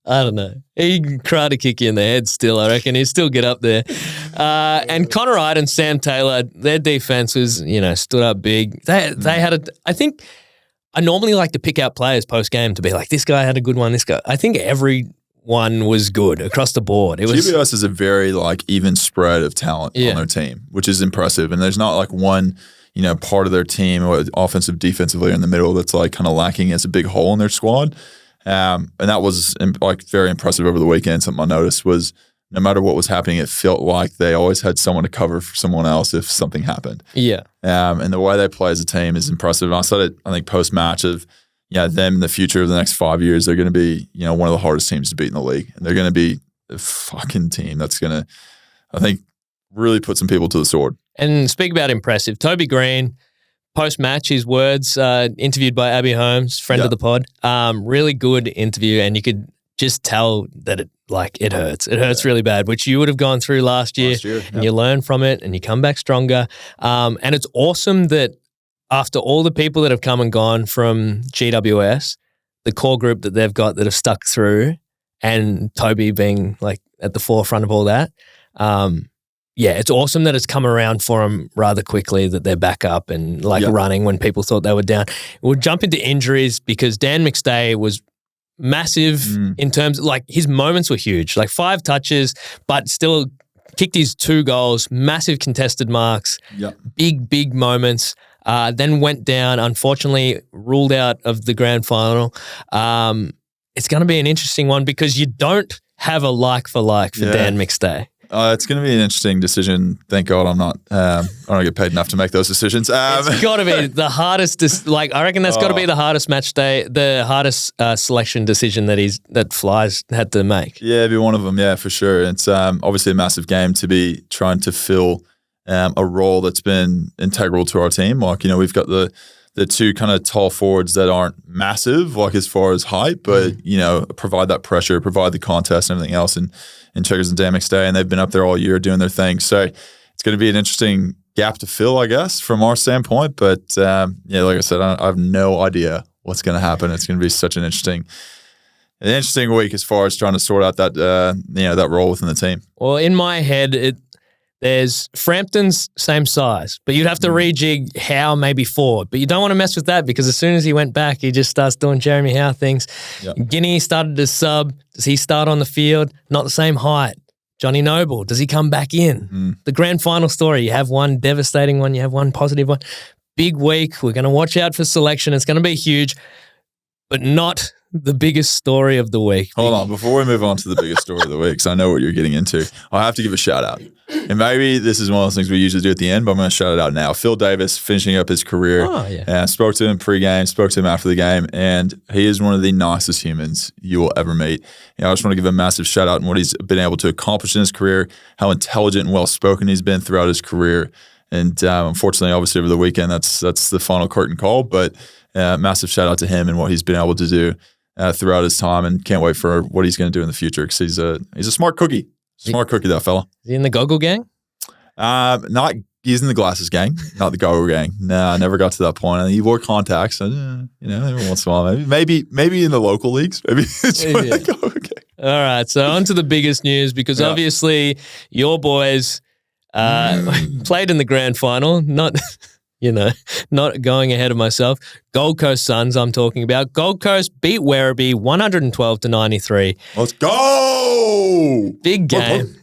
B: I don't know. He can karate kick you in the head still, I reckon. He'd still get up there. And Connor Wright and Sam Taylor, their defense was, stood up big. They had I think I normally like to pick out players post-game to be like, this guy had a good one, this guy. I think everyone was good across the board.
A: GWS is a very even spread of talent on their team, which is impressive. And there's not like one, part of their team or offensive, defensively in the middle that's like kind of lacking as a big hole in their squad. And that was like very impressive over the weekend. Something I noticed was no matter what was happening, it felt like they always had someone to cover for someone else if something happened.
B: Yeah.
A: And the way they play as a team is impressive. And I said it, I think, post-match of, them in the future of the next 5 years, they're going to be, one of the hardest teams to beat in the league. And they're going to be a fucking team that's going to, I think, really put some people to the sword.
B: And speak about impressive. Toby Green, post-match, his words, interviewed by Abby Holmes, friend of the pod. Really good interview, and you could just tell that it hurts. It hurts really bad, which you would have gone through last year. And you learn from it and you come back stronger. And it's awesome that after all the people that have come and gone from GWS, the core group that they've got that have stuck through, and Toby being like at the forefront of all that, it's awesome that it's come around for them rather quickly, that they're back up and running when people thought they were down. We'll jump into injuries because Dan McStay was massive in terms of, like, his moments were huge, like 5 touches, but still kicked his 2 goals, massive contested marks, big moments. Then went down, unfortunately ruled out of the grand final. It's going to be an interesting one because you don't have a like for Dan McStay.
A: It's going to be an interesting decision. Thank God I don't get paid enough to make those decisions.
B: It's got to be the hardest. I reckon that's got to be the hardest match day, the hardest selection decision that Fly's had to make.
A: Yeah, it'd be one of them. Yeah, for sure. It's obviously a massive game to be trying to fill a role that's been integral to our team. Like, we've got the 2 kind of tall forwards that aren't massive, like as far as height, but provide that pressure, provide the contest and everything else. And Checkers and Dan McStay, and they've been up there all year doing their thing. So it's going to be an interesting gap to fill, I guess, from our standpoint. But like I said, I have no idea what's going to happen. It's going to be such an interesting week as far as trying to sort out that that role within the team.
B: Well, in my head, there's Frampton's same size, but you'd have to rejig Howe maybe forward. But you don't want to mess with that because as soon as he went back, he just starts doing Jeremy Howe things. Yep. Guinea started as sub. Does he start on the field? Not the same height. Johnny Noble, does he come back in? The grand final story, you have one devastating one, you have one positive one. Big week. We're going to watch out for selection. It's going to be huge, but not the biggest story of the week.
A: Hold on. Before we move on to the biggest story of the week, because I know what you're getting into, I have to give a shout out. And maybe this is one of those things we usually do at the end, but I'm going to shout it out now. Phil Davis finishing up his career. Spoke to him pre-game, spoke to him after the game, and he is one of the nicest humans you will ever meet. I just want to give a massive shout out on what he's been able to accomplish in his career, how intelligent and well-spoken he's been throughout his career. And unfortunately, obviously, over the weekend, that's the final curtain call, but massive shout out to him and what he's been able to do throughout his time, and can't wait for what he's going to do in the future because he's a smart cookie. Smart cookie, that fella.
B: Is he in the goggle gang?
A: He's in the glasses gang, not the goggle gang. No, I never got to that point. He wore contacts, so, every once in a while, maybe in the local leagues, maybe it's the goggle gang.
B: All right, so on to the biggest news because obviously your boys played in the grand final, not going ahead of myself. Gold Coast Suns, I'm talking about. Gold Coast beat Werribee 112-93.
A: Let's go!
B: Big game.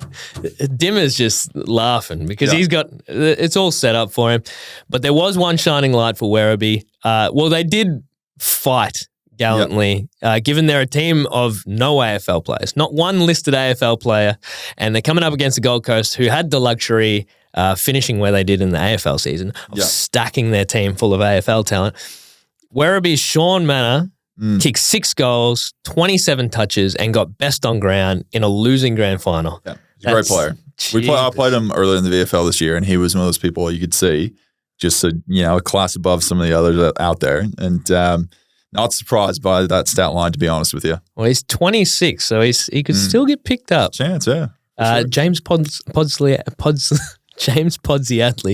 B: Dimmer's just laughing because he's got it's all set up for him. But there was one shining light for Werribee. They did fight gallantly, given they're a team of no AFL players, not one listed AFL player, and they're coming up against the Gold Coast, who had the luxury finishing where they did in the AFL season, of stacking their team full of AFL talent. Werribee's Sean Manor kicked 6 goals, 27 touches, and got best on ground in a losing grand final. Yeah,
A: he's a great player. I played him earlier in the VFL this year, and he was one of those people you could see just a class above some of the others out there. And not surprised by that stat line, to be honest with you.
B: Well, he's 26, so he could still get picked up.
A: Chance, yeah. Sure.
B: James Podsiadley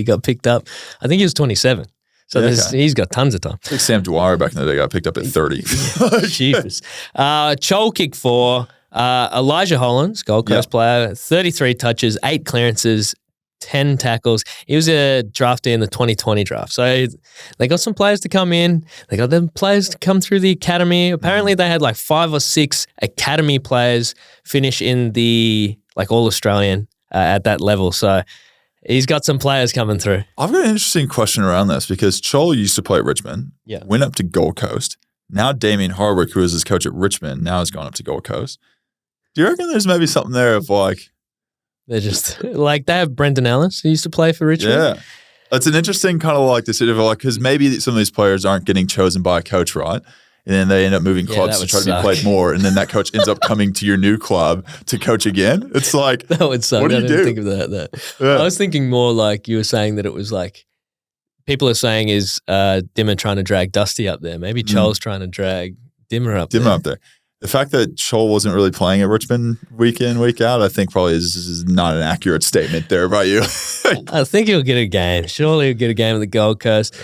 B: got picked up. I think he was 27. So he's got tons of time.
A: I think Sam Dwyer back in the day got picked up at 30.
B: Jeez. Chol kicked 4. Elijah Hollins, Gold Coast player, 33 touches, 8 clearances, 10 tackles. He was a draftee in the 2020 draft. So they got some players to come in. They got them players to come through the academy. Apparently they had like 5 or 6 academy players finish in the All-Australian at that level. So he's got some players coming through.
A: I've got an interesting question around this because Chol used to play at Richmond, went up to Gold Coast, Now Damien Hardwick, who was his coach at Richmond, now has gone up to Gold Coast. Do you reckon there's maybe something there of like...
B: They're just like, they have Brendan Ellis who used to play for Richmond.
A: Yeah. It's an interesting kind of like decision of like, because maybe some of these players aren't getting chosen by a coach, right? And then they end up moving clubs to try to be played more. And then that coach ends up coming to your new club to coach again. It's like,
B: that would suck.
A: What do you do?
B: Think of that. Yeah. I was thinking more like you were saying that it was like, people are saying is Dimmer trying to drag Dusty up there. Maybe Chol's trying to drag Dimmer up there. The fact that Chol wasn't really playing at Richmond week in, week out, I think probably is not an accurate statement there about you. I think he'll get a game. Surely he'll get a game at the Gold Coast.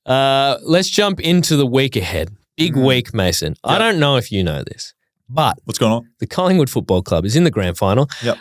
B: Yeah. Let's jump into the week ahead. Big week, Mason. I don't know if you know this, but
A: what's going on?
B: The Collingwood Football Club is in the grand final.
A: Yep.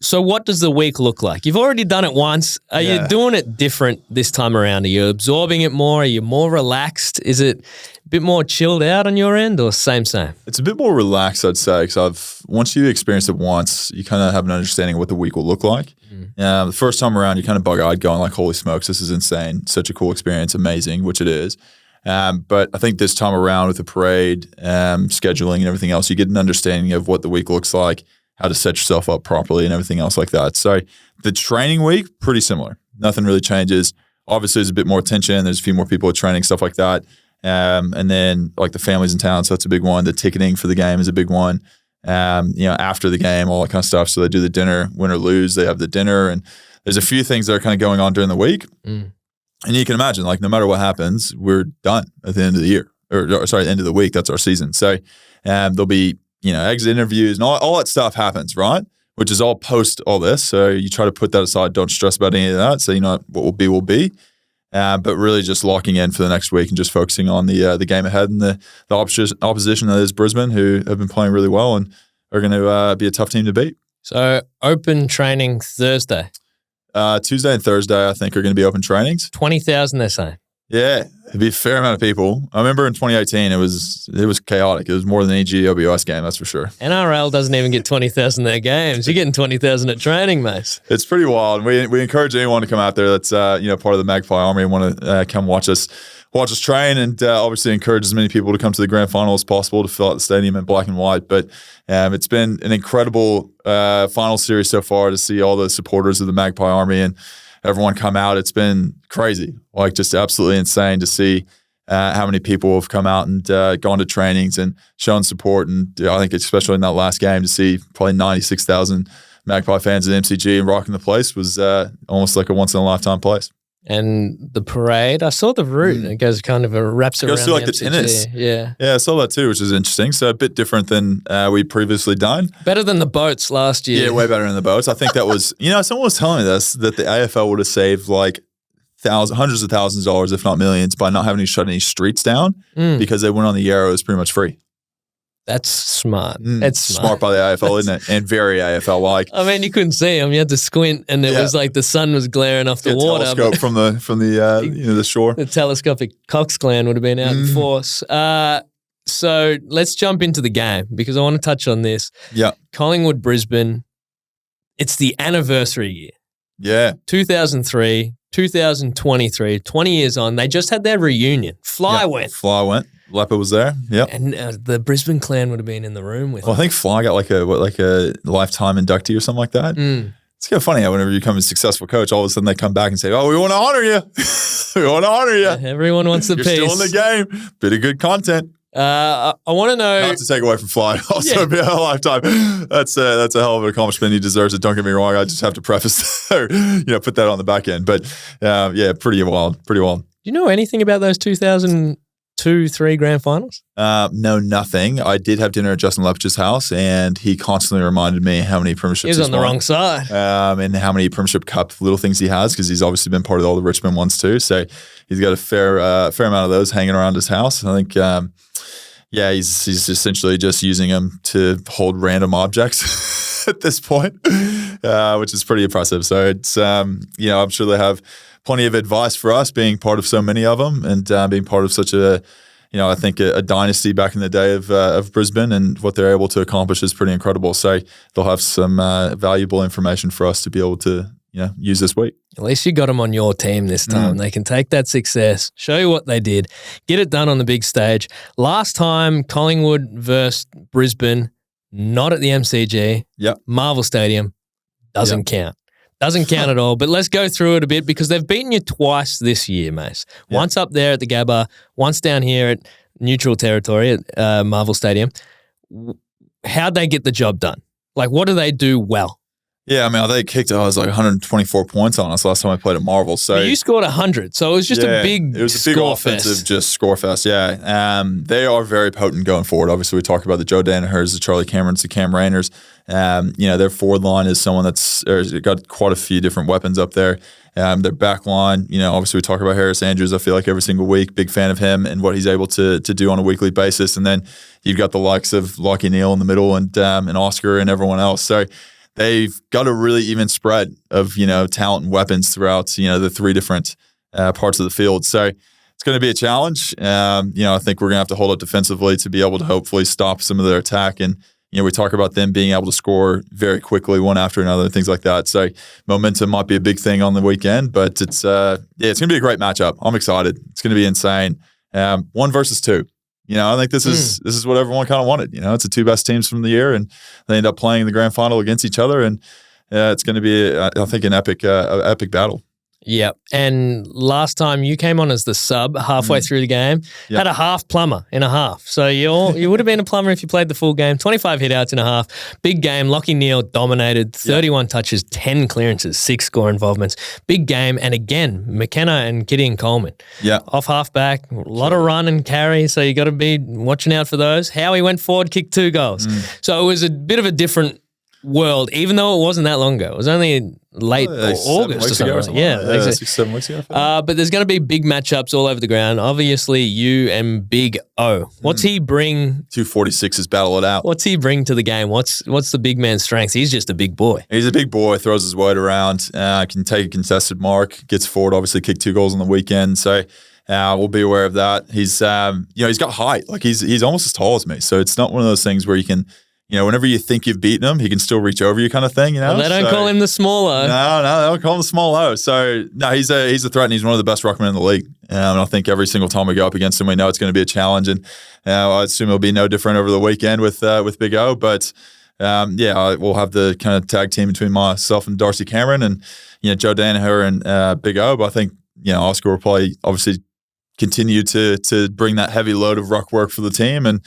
B: So what does the week look like? You've already done it once. Are you doing it different this time around? Are you absorbing it more? Are you more relaxed? Is it a bit more chilled out on your end or same?
A: It's a bit more relaxed, I'd say, because once you experience it once, you kind of have an understanding of what the week will look like. The first time around, you kind of bug-eyed going like, holy smokes, this is insane. Such a cool experience, amazing, which it is. But I think this time around with the parade, scheduling and everything else, you get an understanding of what the week looks like, how to set yourself up properly and everything else like that. So the training week, pretty similar. Nothing really changes. Obviously, there's a bit more tension. There's a few more people at training, stuff like that. And then like the families in town, so that's a big one. The ticketing for the game is a big one. After the game, all that kind of stuff. So they do the dinner, win or lose, they have the dinner. And there's a few things that are kind of going on during the week. And you can imagine, like, no matter what happens, we're done at the end of the year. The end of the week. That's our season. So there'll be, exit interviews and all that stuff happens, right? Which is all post all this. So you try to put that aside. Don't stress about any of that. So what will be, will be. But really just locking in for the next week and just focusing on the game ahead and the opposition that is Brisbane, who have been playing really well and are going to be a tough team to beat.
B: So open training Thursday.
A: Tuesday and Thursday, I think, are going to be open trainings.
B: 20,000, they're saying.
A: Yeah, it'd be a fair amount of people. I remember in 2018, it was chaotic. It was more than any GWS game, that's for sure.
B: NRL doesn't even get 20,000 their games. You're getting 20,000 at training, mate.
A: It's pretty wild. We encourage anyone to come out there that's part of the Magpie Army and want to come watch us train, and obviously encourage as many people to come to the grand final as possible to fill out the stadium in black and white. But it's been an incredible final series so far to see all the supporters of the Magpie Army and everyone come out. It's been crazy, like just absolutely insane to see how many people have come out and gone to trainings and shown support. And I think especially in that last game to see probably 96,000 Magpie fans at MCG and rocking the place was almost like a once-in-a-lifetime place.
B: And the parade, I saw the route. It goes kind of wraps around.
A: It goes through like the tennis.
B: Yeah,
A: I saw that too, which is interesting. So a bit different than we'd previously done.
B: Better than the boats last year.
A: Yeah, way better than the boats. I think that was, someone was telling me this, that the AFL would have saved like hundreds of thousands of dollars, if not millions, by not having to shut any streets down because they went on the Yarrows pretty much free.
B: That's smart.
A: It's smart by the AFL, isn't it? And very AFL-like.
B: I mean, you couldn't see them. You had to squint, and it was like the sun was glaring off the water.
A: Telescope from the shore.
B: The telescopic Cox gland would have been out in force. So let's jump into the game because I want to touch on this.
A: Yeah,
B: Collingwood, Brisbane. It's the anniversary year.
A: Yeah,
B: 2003, 2023, 20 years on. They just had their reunion. Fly went.
A: Leper was there. Yeah,
B: and the Brisbane clan would have been in the room with.
A: Well, I think Fly got like a lifetime inductee or something like that. It's kind of funny how whenever you become a successful coach, all of a sudden they come back and say, "Oh, we want to honor you. We want to honor you."
B: Yeah, everyone wants the
A: You're
B: piece.
A: Still in the game. Bit of good content.
B: I want to know.
A: Not to take away from Fly, also be a lifetime. That's a hell of an accomplishment. He deserves it. Don't get me wrong. I just have to preface, put that on the back end. But pretty wild. Pretty wild.
B: Do you know anything about those 2002-3 grand finals?
A: No, nothing. I did have dinner at Justin Lepach's house, and he constantly reminded me how many premierships
B: he was on the wrong side.
A: And how many Premiership Cup little things he has, because he's obviously been part of all the Richmond ones too. So he's got a fair amount of those hanging around his house. I think, he's essentially just using them to hold random objects at this point, which is pretty impressive. So it's, I'm sure they have plenty of advice for us being part of so many of them and being part of such a dynasty back in the day of Brisbane, and what they're able to accomplish is pretty incredible. So they'll have some valuable information for us to be able to, use this week.
B: At least you got them on your team this time. They can take that success, show you what they did, get it done on the big stage. Last time, Collingwood versus Brisbane, not at the MCG.
A: Yep.
B: Marvel Stadium, doesn't count. Doesn't count at all. But let's go through it a bit because they've beaten you twice this year, Mace. Yep. Once up there at the Gabba, once down here at neutral territory at Marvel Stadium. How'd they get the job done? Like, what do they do well?
A: Yeah, I mean, they kicked 124 points on us last time I played at Marvel. So
B: but you scored 100, so it was just a big
A: it was a big offensive just score fest, yeah. They are very potent going forward. Obviously, we talk about the Joe Danahers, the Charlie Camerons, the Cam Rainers. Their forward line is someone that's got quite a few different weapons up there. Their back line, obviously we talk about Harris Andrews, I feel like every single week, big fan of him and what he's able to do on a weekly basis. And then you've got the likes of Lachie Neale in the middle and Oscar and everyone else. So they've got a really even spread of, talent and weapons throughout, the three different parts of the field. So it's going to be a challenge. I think we're going to have to hold up defensively to be able to hopefully stop some of their attack. And, we talk about them being able to score very quickly, one after another, things like that. So momentum might be a big thing on the weekend, but it's going to be a great matchup. I'm excited. It's going to be insane. 1 versus 2. I think this is what everyone kind of wanted. It's the two best teams from the year, and they end up playing in the grand final against each other, and it's going to be, I think, an epic battle.
B: Yeah, and last time you came on as the sub halfway through the game, had a half plumber in a half. So you would have been a plumber if you played the full game. 25 hitouts in a half. Big game. Lachie Neale dominated. 31 touches, 10 clearances, 6 score involvements. Big game. And again, McKenna and Gideon Coleman.
A: Yeah.
B: Off halfback, a lot of run and carry, so you got to be watching out for those. Howie went forward, kicked 2 goals. So it was a bit of a different world, even though it wasn't that long ago. It was only late August or something. Yeah,
A: 6, 7 weeks ago.
B: But there's going to be big matchups all over the ground. Obviously, you and Big O. What's he bring?
A: 246s battle it out.
B: What's he bring to the game? What's the big man's strengths? He's just a big boy.
A: He's a big boy, throws his weight around, can take a contested mark, gets forward, obviously kicked 2 goals on the weekend. So we'll be aware of that. He's he's got height. Like he's almost as tall as me. So it's not one of those things where you can, whenever you think you've beaten him, he can still reach over you kind of thing,
B: Well, they don't call him the small O.
A: No, they don't call him the small O. So, no, he's a threat, and he's one of the best ruckmen in the league. And I think every single time we go up against him, we know it's going to be a challenge. And I assume it'll be no different over the weekend with Big O. But, we'll have the kind of tag team between myself and Darcy Cameron and, Joe Danaher and Big O. But I think, Oscar will probably obviously continue to bring that heavy load of ruck work for the team, and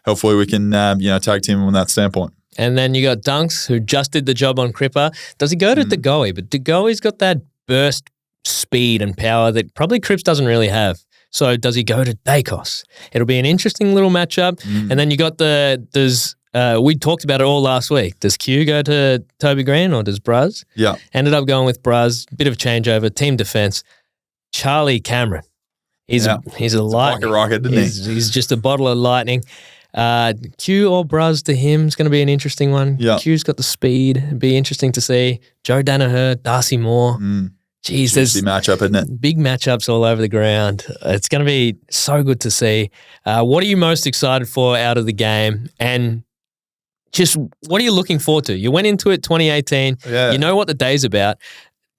A: hopefully we can, tag team him on that standpoint.
B: And then you got Dunks, who just did the job on Cripper. Does he go to De Goey? But De Goey's got that burst speed and power that probably Cripps doesn't really have. So does he go to Dacos? It'll be an interesting little matchup. And then you got we talked about it all last week. Does Q go to Toby Green or does Bruz?
A: Yeah.
B: Ended up going with Bruz. Bit of a changeover. Team defense. Charlie Cameron. He's a lightning.
A: Rocket, isn't he?
B: He's just a bottle of lightning. Q or Bruz to him is going to be an interesting one.
A: Yeah.
B: Q's got the speed. It'd be interesting to see. Joe Danaher, Darcy Moore. Jeez, there's
A: matchup, isn't it?
B: Big matchups all over the ground. It's going to be so good to see. What are you most excited for out of the game? And just what are you looking forward to? You went into it 2018.
A: Yeah.
B: You know what the day's about.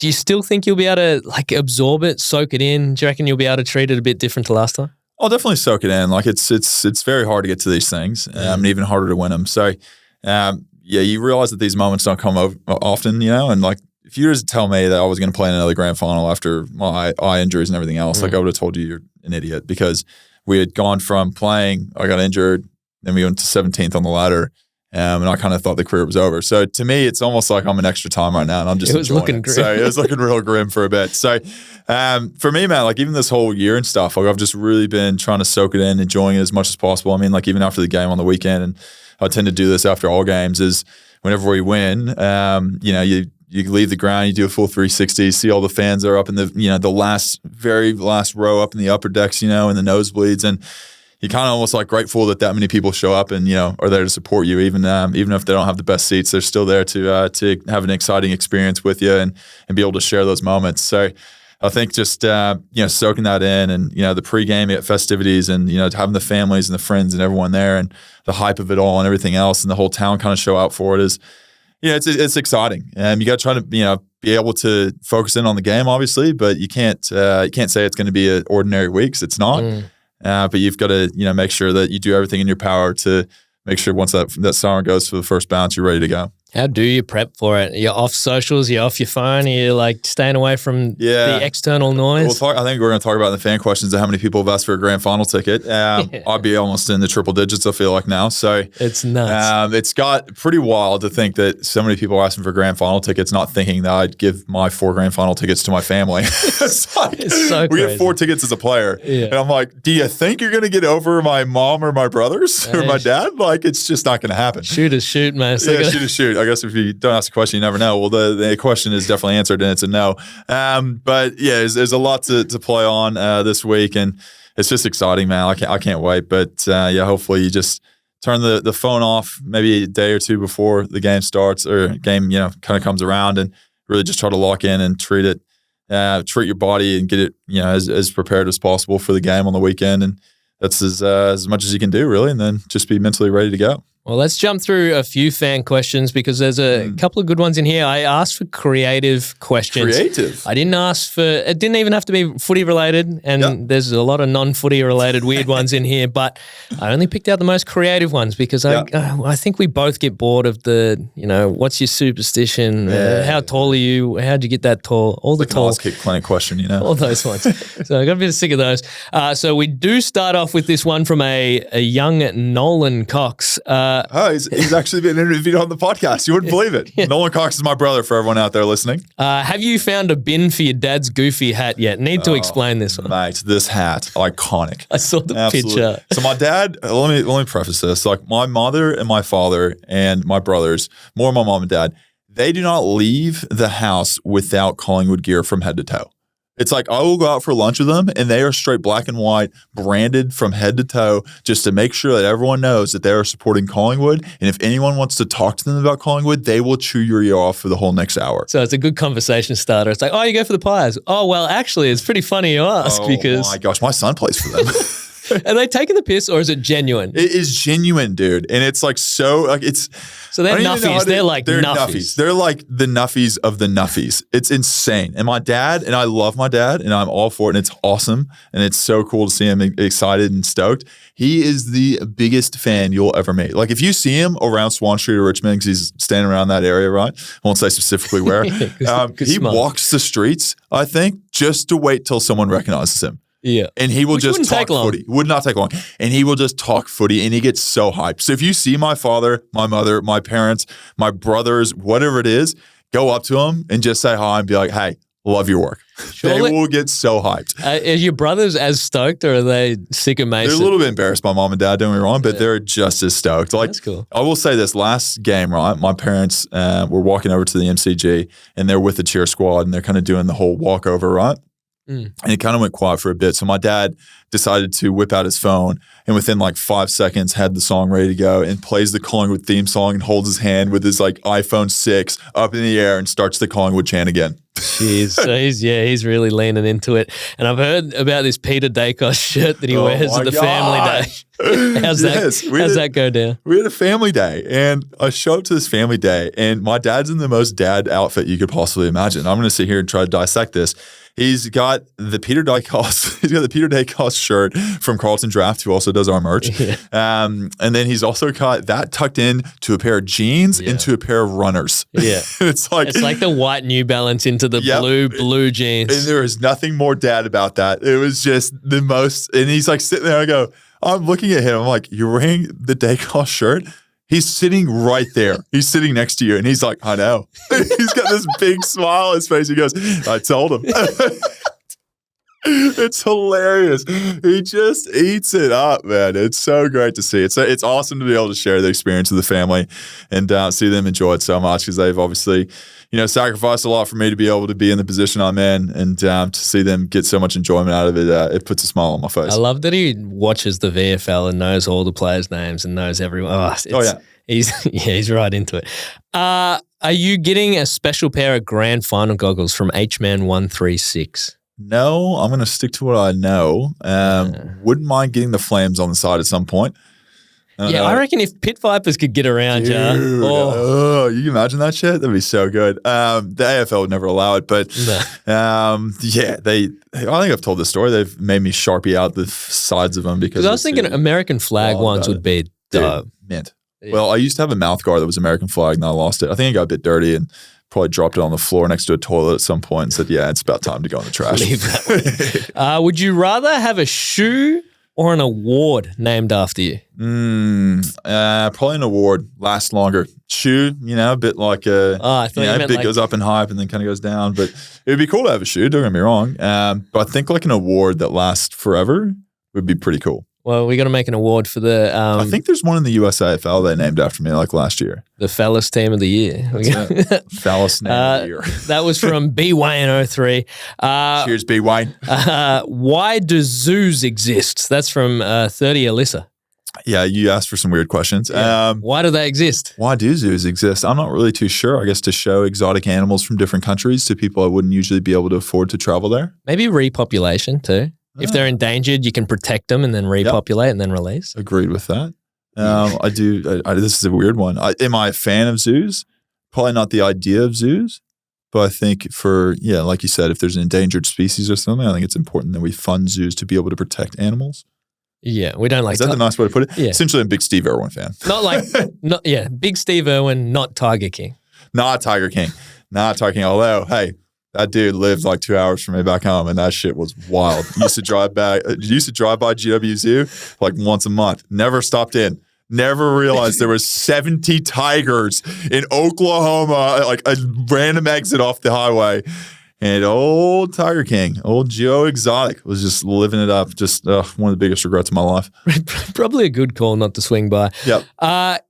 B: Do you still think you'll be able to absorb it, soak it in? Do you reckon you'll be able to treat it a bit different to last time?
A: I'll definitely soak it in. Like it's very hard to get to these things, and even harder to win them. So, you realize that these moments don't come often, and like if you were to tell me that I was going to play in another grand final after my eye injuries and everything else, like I would have told you you're an idiot, because we had gone from playing, I got injured, then we went to 17th on the ladder. And I kind of thought the career was over. So to me, it's almost like I'm in extra time right now, and I'm just enjoying it. So it was looking real grim for a bit. So for me, man, like even this whole year and stuff, like I've just really been trying to soak it in, enjoying it as much as possible. I mean, like even after the game on the weekend, and I tend to do this after all games, is whenever we win, you leave the ground, you do a full 360, see all the fans that are up in the, the very last row up in the upper decks, in the nosebleeds, and you're kind of almost like grateful that many people show up and, are there to support you. Even if they don't have the best seats, they're still there to have an exciting experience with you and be able to share those moments. So I think just, soaking that in, and, the pregame festivities, and, having the families and the friends and everyone there, and the hype of it all and everything else, and the whole town kind of show out for it, is Yeah, it's exciting. You got to try to be able to focus in on the game, obviously, but you can't say it's going to be an ordinary week 'cause it's not. But you've got to make sure that you do everything in your power to make sure once that siren goes for the first bounce, you're ready to go.
B: How do you prep for it? You're off socials, you're off your phone, you're like staying away from the external noise?
A: I think we're going to talk about in the fan questions of how many people have asked for a grand final ticket. I'll be almost in the triple digits, I feel like now. So
B: it's nuts.
A: It's got pretty wild to think that so many people are asking for grand final tickets, not thinking that I'd give my 4 grand final tickets to my family. It's
B: so
A: we
B: crazy.
A: get 4 tickets as a player. Yeah. And I'm like, do you think you're going to get over my mom or my brothers or my dad? Like, it's just not going to happen.
B: Shoot or shoot, man.
A: So shoot or shoot. I guess if you don't ask a question, you never know. Well, the question is definitely answered, and it's a no. But yeah, there's a lot to play on this week, and it's just exciting, man. I can't wait. But hopefully you just turn the phone off maybe a day or two before the game starts or game kind of comes around, and really just try to lock in and treat your body and get it as prepared as possible for the game on the weekend. And that's as much as you can do, really, and then just be mentally ready to go.
B: Well, let's jump through a few fan questions because there's a couple of good ones in here. I asked for creative questions.
A: Creative?
B: I didn't ask for, it didn't even have to be footy related, and there's a lot of non-footy related weird ones in here, but I only picked out the most creative ones because I think we both get bored of the, what's your superstition? How tall are you? How'd you get that tall? All the tall.
A: Kick clinic question,
B: All those ones. So I got a bit sick of those. So we do start off with this one from a young Nolan Cox.
A: He's actually been interviewed on the podcast. You wouldn't believe it. Nolan Cox is my brother for everyone out there listening.
B: Have you found a bin for your dad's goofy hat yet? Need to explain this one.
A: Mate, this hat, iconic.
B: I saw the picture.
A: So my dad, let me preface this. Like my mother and my father and my brothers, more my mom and dad, they do not leave the house without Collingwood gear from head to toe. It's like I will go out for lunch with them and they are straight black and white, branded from head to toe, just to make sure that everyone knows that they are supporting Collingwood. And if anyone wants to talk to them about Collingwood, they will chew your ear off for the whole next hour.
B: So it's a good conversation starter. It's like, oh, you go for the Pies. Oh, well, actually, it's pretty funny you ask because...
A: Oh my gosh, my son plays for them.
B: Are they taking the piss or is it genuine?
A: It is genuine, dude. And it's like it's...
B: So they're nuffies. They're nuffies.
A: They're like the nuffies of the nuffies. It's insane. And my dad, and I love my dad, and I'm all for it, and it's awesome. And it's so cool to see him excited and stoked. He is the biggest fan you'll ever meet. Like if you see him around Swan Street or Richmond, because he's standing around that area, right? I won't say specifically where. He walks the streets, I think, just to wait till someone recognizes him.
B: Yeah.
A: And he will just talk footy. Would not take long. And he will just talk footy and he gets so hyped. So if you see my father, my mother, my parents, my brothers, whatever it is, go up to him and just say hi and be like, hey, love your work. Surely, they will get so hyped.
B: Are your brothers as stoked or are they sick of Mason?
A: They're a little bit embarrassed by mom and dad, don't get me wrong, but they're just as stoked. Like,
B: that's cool.
A: I will say this last game, right? My parents were walking over to the MCG and they're with the cheer squad and they're kind of doing the whole walkover, right? And it kind of went quiet for a bit. So my dad decided to whip out his phone and within like 5 seconds had the song ready to go and plays the Collingwood theme song and holds his hand with his like iPhone 6 up in the air and starts the Collingwood chant again.
B: Jeez. So he's really leaning into it. And I've heard about this Peter Dacos shirt that he wears at the family day. How's that go down?
A: We had a family day and I showed up to this family day and my dad's in the most dad outfit you could possibly imagine. I'm going to sit here and try to dissect this. He's got the Peter Dacos shirt from Carlton Draft, who also does our merch. Yeah. And then he's also got that tucked in to a pair of jeans into a pair of runners.
B: Yeah.
A: It's like
B: the white New Balance into the blue jeans.
A: And there is nothing more dad about that. It was just the most, and he's like sitting there, I go, I'm looking at him, I'm like, you're wearing the Dacos shirt? He's sitting right there. He's sitting next to you. And he's like, I know. He's got this big smile on his face. He goes, I told him. It's hilarious. He just eats it up, man. It's so great to see. It's awesome to be able to share the experience with the family and see them enjoy it so much because they've obviously, sacrificed a lot for me to be able to be in the position I'm in and to see them get so much enjoyment out of it. It puts a smile on my face.
B: I love that he watches the VFL and knows all the players' names and knows everyone. He's right into it. Are you getting a special pair of grand final goggles from H-Man136?
A: No, I'm going to stick to what I know. Wouldn't mind getting the flames on the side at some point.
B: I reckon if pit vipers could get around you,
A: you can imagine that shit? That'd be so good. The AFL would never allow it, but I think I've told this story. They've made me Sharpie out the sides of them because
B: I was thinking American flag ones would be dope.
A: Mint. Yeah. Well, I used to have a mouth guard that was American flag and I lost it. I think it got a bit dirty and probably dropped it on the floor next to a toilet at some point and said, yeah, it's about time to go in the trash.
B: Leave that. Would you rather have a shoe or an award named after you?
A: Probably an award. Lasts longer. Shoe, a bit like a bit goes up in hype and then kind of goes down. But it would be cool to have a shoe, don't get me wrong. But I think like an award that lasts forever would be pretty cool.
B: Well, we got to make an award for the...
A: I think there's one in the USAFL they named after me like last year.
B: The Phallus Team of the Year.
A: Phallus Name of the Year.
B: That was from B. Wayne 03.
A: Cheers, B. Wayne.
B: Why do zoos exist? That's from 30 Alyssa.
A: Yeah, you asked for some weird questions.
B: Yeah. Why do they exist?
A: Why do zoos exist? I'm not really too sure. I guess to show exotic animals from different countries to people I wouldn't usually be able to afford to travel there.
B: Maybe repopulation too. If they're endangered, you can protect them and then repopulate and then release.
A: Agreed with that. I do. This is a weird one. Am I a fan of zoos? Probably not the idea of zoos, but I think like you said, if there's an endangered species or something, I think it's important that we fund zoos to be able to protect animals.
B: Yeah, we don't like.
A: Is that the nice way to put it?
B: Yeah.
A: Essentially, I'm a big Steve Irwin fan.
B: Big Steve Irwin, not Tiger King.
A: Not Tiger King. Although, hey. That dude lived like 2 hours from me back home, and that shit was wild. Used to drive by GW Zoo like once a month. Never stopped in. Never realized there was 70 tigers in Oklahoma, like a random exit off the highway. And old Tiger King, old Joe Exotic, was just living it up. Just one of the biggest regrets of my life.
B: Probably a good call not to swing by.
A: Yep. I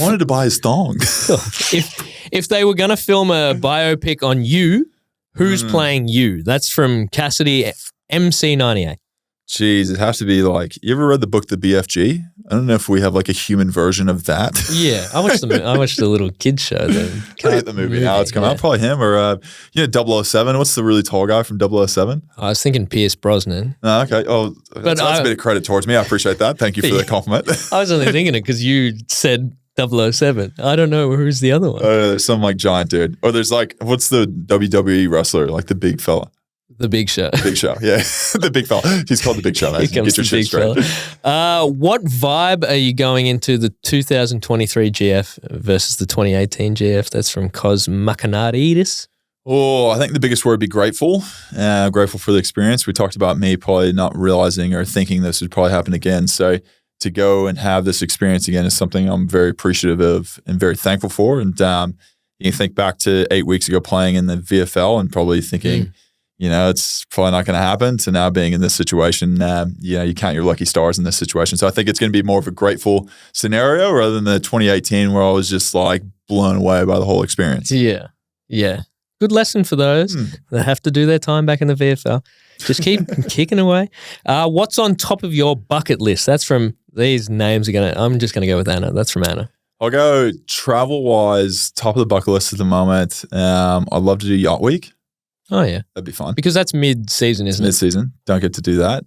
A: wanted to buy his thong.
B: If they were going to film a biopic on you, who's playing you? That's from Cassidy MC98.
A: Jeez, it has to be like, you ever read the book The BFG? I don't know if we have like a human version of that.
B: Yeah, I watched the little kids show.
A: I hate the movie now. It's come out. Probably him or 007. What's the really tall guy from 007?
B: I was thinking Pierce Brosnan.
A: Okay. Oh, that's a bit of credit towards me. I appreciate that. Thank you for the compliment.
B: I was only thinking it because you said 007. I don't know who's the other one.
A: There's some like giant dude. Or there's like, what's the WWE wrestler? Like the big fella.
B: The Big Show.
A: Big Show, yeah. The Big Fella. He's called the Big Show. Get your shit straight.
B: What vibe are you going into the 2023 GF versus the 2018 GF? That's from Cos Macanadidis.
A: Oh, I think the biggest word would be grateful. Grateful for the experience. We talked about me probably not realizing or thinking this would probably happen again. So to go and have this experience again is something I'm very appreciative of and very thankful for. And you think back to 8 weeks ago playing in the VFL and probably thinking, it's probably not going to happen. To now being in this situation, you count your lucky stars in this situation. So I think it's going to be more of a grateful scenario rather than the 2018 where I was just like blown away by the whole experience.
B: Yeah. Yeah. Good lesson for those that have to do their time back in the VFL. Just keep kicking away. What's on top of your bucket list? That's from these names I'm just going to go with Anna. That's from Anna.
A: I'll go travel-wise, top of the bucket list at the moment. I'd love to do Yacht Week.
B: Oh, yeah.
A: That'd be fun.
B: Because that's mid-season, isn't it?
A: Mid-season. Don't get to do that.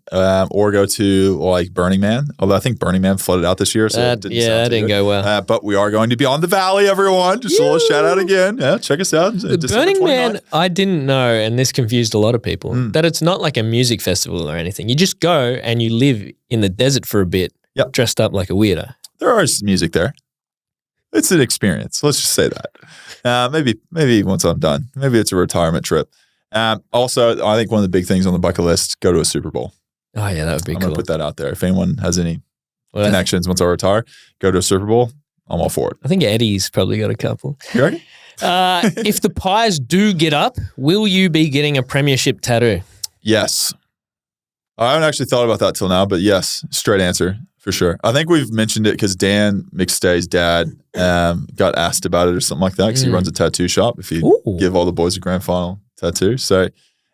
A: Or go to like Burning Man. Although I think Burning Man flooded out this year. So that
B: didn't go well.
A: But we are going to Beyond the Valley, everyone. Just a little shout out again. Yeah, check us out.
B: The Burning Man, I didn't know, and this confused a lot of people, that it's not like a music festival or anything. You just go and you live in the desert for a bit, dressed up like a weirdo.
A: There is music there. It's an experience. Let's just say that. Maybe once I'm done. Maybe it's a retirement trip. Also, I think one of the big things on the bucket list, go to a Super Bowl.
B: Oh, yeah, that would be cool.
A: I'm going to put that out there. If anyone has any connections once I retire, go to a Super Bowl. I'm all for it.
B: I think Eddie's probably got a couple.
A: You reckon?
B: If the Pies do get up, will you be getting a Premiership tattoo?
A: Yes. I haven't actually thought about that till now, but yes, straight answer for sure. I think we've mentioned it because Dan McStay's dad got asked about it or something like that because he runs a tattoo shop. If you give all the boys a grand final tattoo. So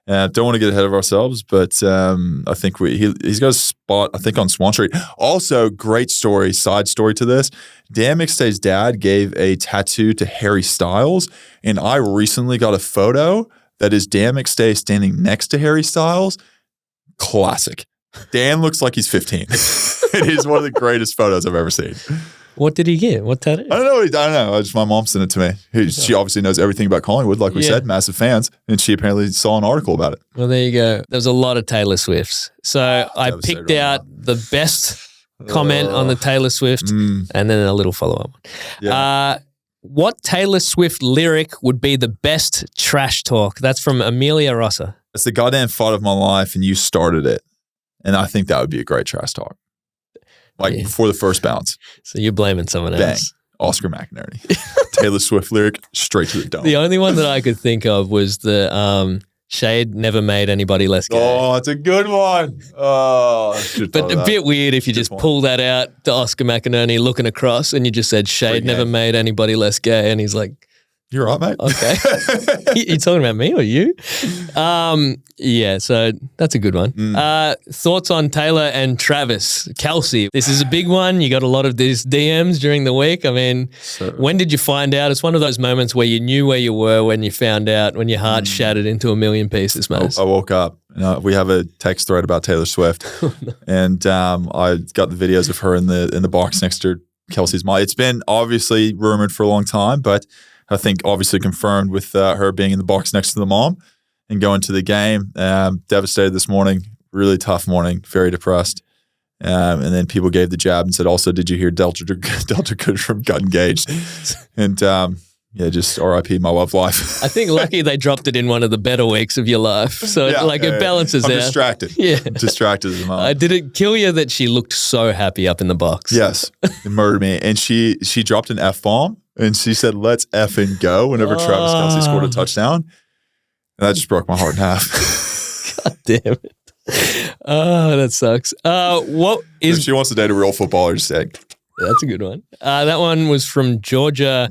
A: don't want to get ahead of ourselves, but I think he's got a spot, I think, on Swan Street. Also, great story, side story to this. Dan McStay's dad gave a tattoo to Harry Styles, and I recently got a photo that is Dan McStay standing next to Harry Styles. Classic. Dan looks like he's 15. It is one of the greatest photos I've ever seen.
B: What did he get? What tattoo?
A: I don't know. My mom sent it to me. She obviously knows everything about Collingwood, like we said, massive fans, and she apparently saw an article about it.
B: Well, there you go. There's a lot of Taylor Swifts. So I picked out the best comment on the Taylor Swift and then a little follow-up one. Yeah. What Taylor Swift lyric would be the best trash talk? That's from Amelia Rossa.
A: It's the goddamn fight of my life, and you started it. And I think that would be a great trash talk. Before the first bounce.
B: So you're blaming someone else.
A: Oscar McInerney. Taylor Swift lyric, straight to the dome.
B: The only one that I could think of was the Shade never made anybody less gay.
A: Oh, it's a good one. Oh,
B: but a bit weird if you just pull that out to Oscar McInerney looking across and you just said Shade never made anybody less gay. And he's like,
A: you're right, mate.
B: Okay. You talking about me or you? Yeah, so that's a good one. Thoughts on Taylor and Travis Kelce? This is a big one. You got a lot of these DMs during the week. I mean, when did you find out? It's one of those moments where you knew where you were when you found out, when your heart shattered into a million pieces, mate.
A: I woke up. We have a text thread about Taylor Swift, and I got the videos of her in the box next to Kelsey's mom. It's been obviously rumored for a long time, but I think obviously confirmed with her being in the box next to the mom and going to the game. Devastated this morning, really tough morning, very depressed. And then people gave the jab and said, also, did you hear Delta Goodrum got engaged? And just RIP my love life.
B: I think lucky they dropped it in one of the better weeks of your life. So it balances out.
A: I'm distracted.
B: Yeah.
A: Distracted at the moment.
B: Did it kill you that she looked so happy up in the box?
A: Yes. It murdered me. And she dropped an F-bomb. And she said, let's effing go whenever Travis Kelce scored a touchdown. And that just broke my heart in half.
B: God damn it. Oh, that sucks.
A: If she wants to date a real footballer, just say.
B: That's a good one. That one was from Georgia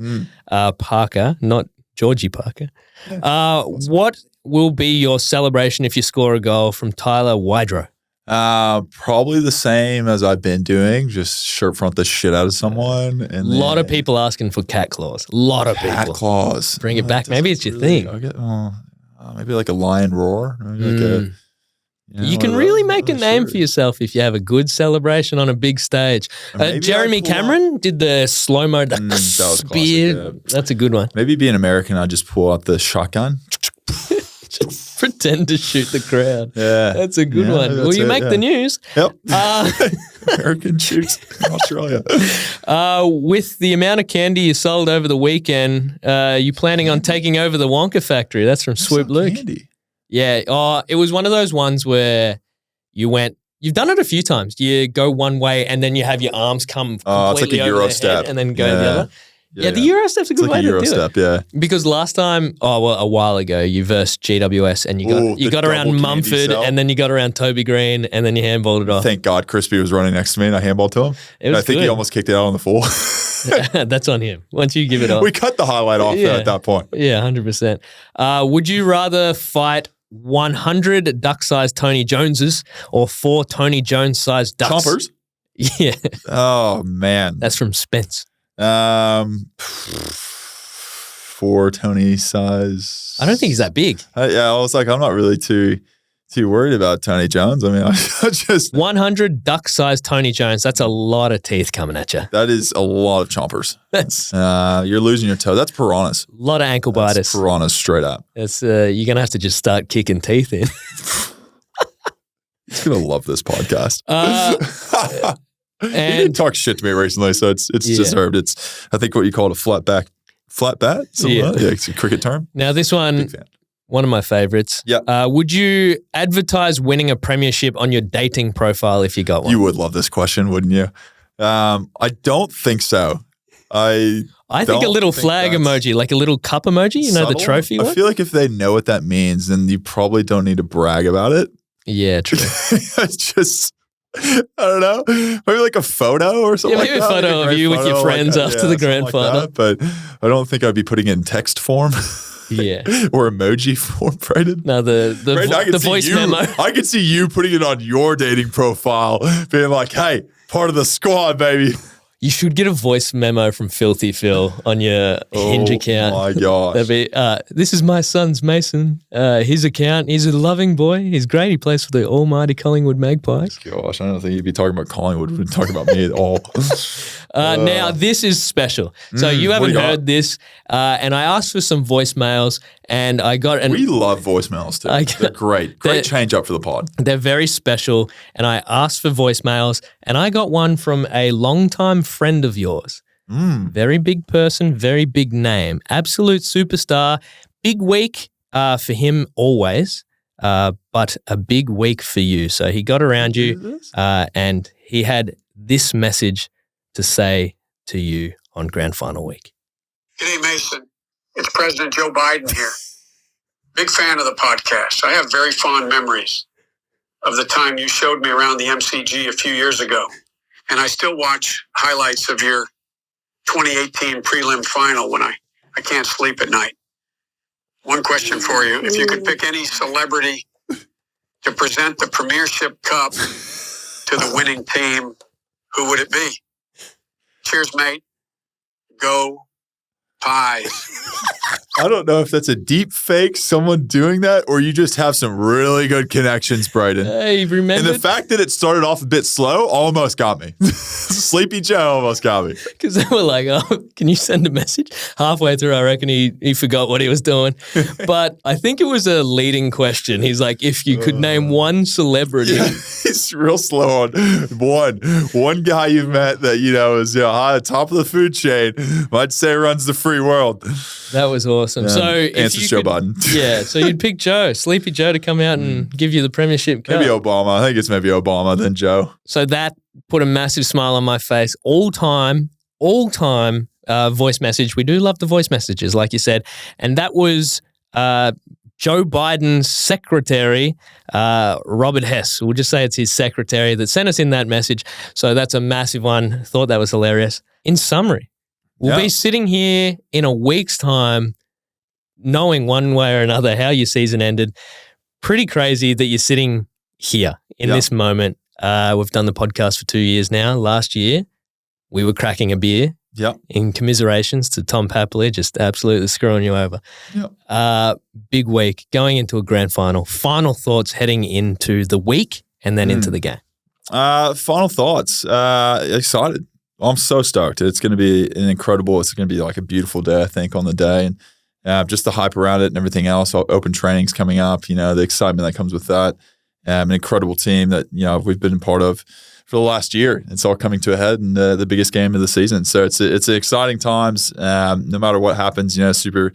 B: Parker, not Georgie Parker. What will be your celebration if you score a goal from Tyler Wydrow?
A: Probably the same as I've been doing, just shirt front the shit out of someone. And a
B: lot of people asking for cat claws. A lot of people.
A: Cat claws.
B: Bring it back. Maybe it's your thing.
A: Maybe like a lion roar. Maybe
B: you can really make a name for yourself if you have a good celebration on a big stage. Jeremy Cameron did the slow-mo
A: that was
B: spear.
A: Classic, yeah.
B: That's a good one.
A: Maybe be an American, I'd just pull out the shotgun.
B: Just pretend to shoot the crowd.
A: Yeah.
B: That's a good one. Will you make the news?
A: Yep. American shoots in Australia.
B: With the amount of candy you sold over the weekend, you planning on taking over the Wonka factory? That's from Swoop Luke.
A: Candy.
B: Yeah. It was one of those ones where you've done it a few times. You go one way and then you have your arms come completely
A: it's like a
B: over
A: Euro
B: their
A: step.
B: head and then go the other. Yeah, the Euro step's a good way to do it.
A: Yeah.
B: Because last time, a while ago, you versed GWS and you got around Mumford and then you got around Toby Green and then you handballed it off.
A: Thank God Crispy was running next to me and I handballed to him. I think he almost kicked it out on the full.
B: That's on him. Once you give it off.
A: We cut the highlight off at that point.
B: Yeah, 100%. Would you rather fight 100 duck-sized Tony Joneses or 4 Tony Jones-sized ducks?
A: Chompers?
B: Yeah.
A: Oh, man.
B: That's from Spence.
A: 4 Tony size.
B: I don't think he's that big.
A: I was like, I'm not really too worried about Tony Jones. I mean, I just
B: 100 duck-sized Tony Jones. That's a lot of teeth coming at you.
A: That is a lot of chompers.
B: That's
A: you're losing your toe. That's piranhas.
B: A lot of ankle biters.
A: Piranhas, straight up.
B: It's you're gonna have to just start kicking teeth in.
A: He's gonna love this podcast.
B: And
A: he talked shit to me recently, so it's deserved. It's I think what you call it a flat bat. Yeah, it's a cricket term.
B: Now this one of my favorites.
A: Yeah.
B: Would you advertise winning a premiership on your dating profile if you got one?
A: You would love this question, wouldn't you? I don't think so. I
B: think a little flag emoji, like a little cup emoji, you know, the trophy one?
A: I feel like if they know what that means, then you probably don't need to brag about it.
B: Yeah, true.
A: It's just, I don't know, maybe like a photo or something like that.
B: Maybe a photo of you with your friends after the grand final.
A: But I don't think I'd be putting it in text form.
B: Yeah.
A: Or emoji form, Brayden.
B: No, the voice memo.
A: I could see you putting it on your dating profile, being like, hey, part of the squad, baby.
B: You should get a voice memo from Filthy Phil on your Hinge account.
A: Oh my gosh.
B: That'd be, this is my son's Mason. His account, he's a loving boy. He's great. He plays for the almighty Collingwood Magpies.
A: Gosh, I don't think you'd be talking about Collingwood. We'd be talking about me at all.
B: Now, this is special. So you haven't heard this, and I asked for some voicemails, and I got...
A: We love voicemails too. They're great. Great change up for the pod.
B: They're very special, and I asked for voicemails, and I got one from a longtime friend of yours. Very big person, very big name. Absolute superstar. Big week for him always, but a big week for you. So he got around you, and he had this message to say to you on Grand Final week.
C: G'day, Mason. It's President Joe Biden here. Big fan of the podcast. I have very fond memories of the time you showed me around the MCG a few years ago. And I still watch highlights of your 2018 prelim final when I can't sleep at night. One question for you. If you could pick any celebrity to present the Premiership Cup to the winning team, who would it be? Cheers, mate. Go Pies.
A: I don't know if that's a deep fake, someone doing that, or you just have some really good connections, Brayden.
B: Hey, remember?
A: And the fact that it started off a bit slow almost got me. Sleepy Joe almost got me.
B: Because they were like, oh, can you send a message? Halfway through, I reckon he forgot what he was doing. But I think it was a leading question. He's like, if you could name one celebrity.
A: Yeah, he's real slow on one guy you've met that, is high at the top of the food chain, might say runs the free world.
B: That was awesome. So
A: answers Joe Biden.
B: Yeah, so you'd pick Joe, Sleepy Joe, to come out and give you the Premiership Cup.
A: Maybe Obama. I think it's maybe Obama then Joe.
B: So that put a massive smile on my face. All time voice message. We do love the voice messages, like you said. And that was Joe Biden's secretary, Robert Hess. We'll just say it's his secretary that sent us in that message. So that's a massive one. Thought that was hilarious. In summary, we'll be sitting here in a week's time knowing one way or another how your season ended. Pretty crazy that you're sitting here in this moment. We've done the podcast for 2 years now. Last year, we were cracking a beer in commiserations to Tom Papley, just absolutely screwing you over. Big week, going into a grand final. Final thoughts heading into the week and then into the game.
A: Final thoughts. Excited. I'm so stoked. It's going to be it's going to be like a beautiful day, I think, on the day. And just the hype around it and everything else. Open training's coming up, the excitement that comes with that. An incredible team that, we've been part of for the last year. It's all coming to a head in the biggest game of the season. So it's exciting times. No matter what happens, super,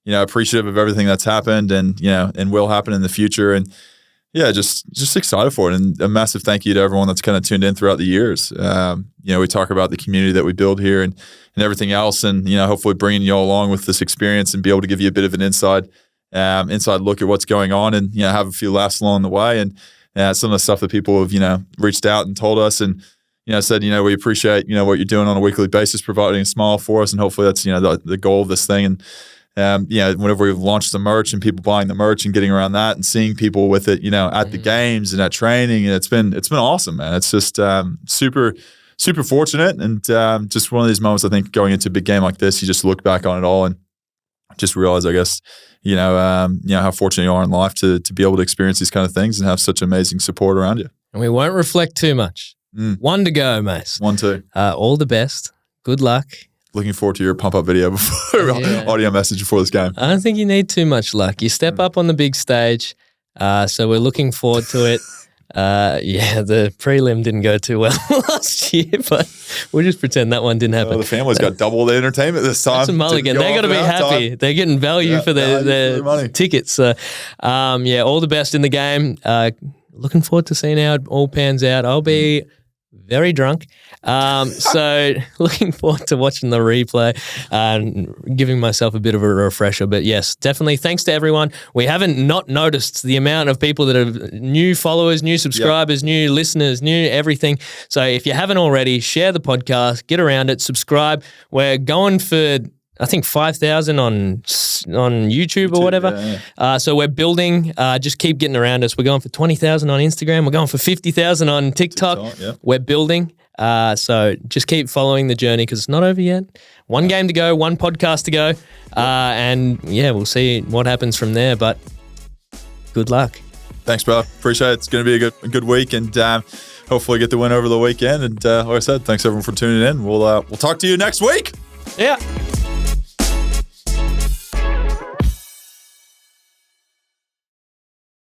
A: appreciative of everything that's happened and will happen in the future. And yeah, just excited for it. And a massive thank you to everyone that's kind of tuned in throughout the years. We talk about the community that we build here and everything else. And, hopefully bringing you all along with this experience and be able to give you a bit of an inside look at what's going on and, have a few laughs along the way. And some of the stuff that people have, reached out and told us and, said, we appreciate, what you're doing on a weekly basis, providing a smile for us. And hopefully that's, the goal of this thing. And, whenever we've launched the merch and people buying the merch and getting around that and seeing people with it, at the games and at training, and it's been awesome, man. It's just super, super fortunate. And just one of these moments, I think, going into a big game like this, you just look back on it all and just realize, I guess, how fortunate you are in life to be able to experience these kind of things and have such amazing support around you.
B: And we won't reflect too much. One to go, Mace.
A: 1, 2.
B: All the best. Good luck.
A: Looking forward to your pump-up video before audio message before this game.
B: I don't think you need too much luck. You step up on the big stage, so we're looking forward to it. The prelim didn't go too well last year, but we'll just pretend that one didn't happen.
A: The family's got double the entertainment this time.
B: That's a mulligan. They got to be happy. They're getting value for their
A: money.
B: Tickets. So, all the best in the game. Looking forward to seeing how it all pans out. I'll be very drunk. So looking forward to watching the replay and giving myself a bit of a refresher. But yes, definitely thanks to everyone. We haven't not noticed the amount of people that are new followers, new subscribers, new listeners, new everything. So if you haven't already, share the podcast, get around it, subscribe. We're going for, I think, 5,000 on YouTube or whatever.
A: Yeah.
B: So we're building. Just keep getting around us. We're going for 20,000 on Instagram. We're going for 50,000 on TikTok.
A: Yeah.
B: We're building. So just keep following the journey because it's not over yet. One game to go, one podcast to go. And yeah, we'll see what happens from there. But good luck.
A: Thanks, brother. Appreciate it. It's going to be a good week, and hopefully get the win over the weekend. And like I said, thanks everyone for tuning in. We'll talk to you next week.
B: Yeah.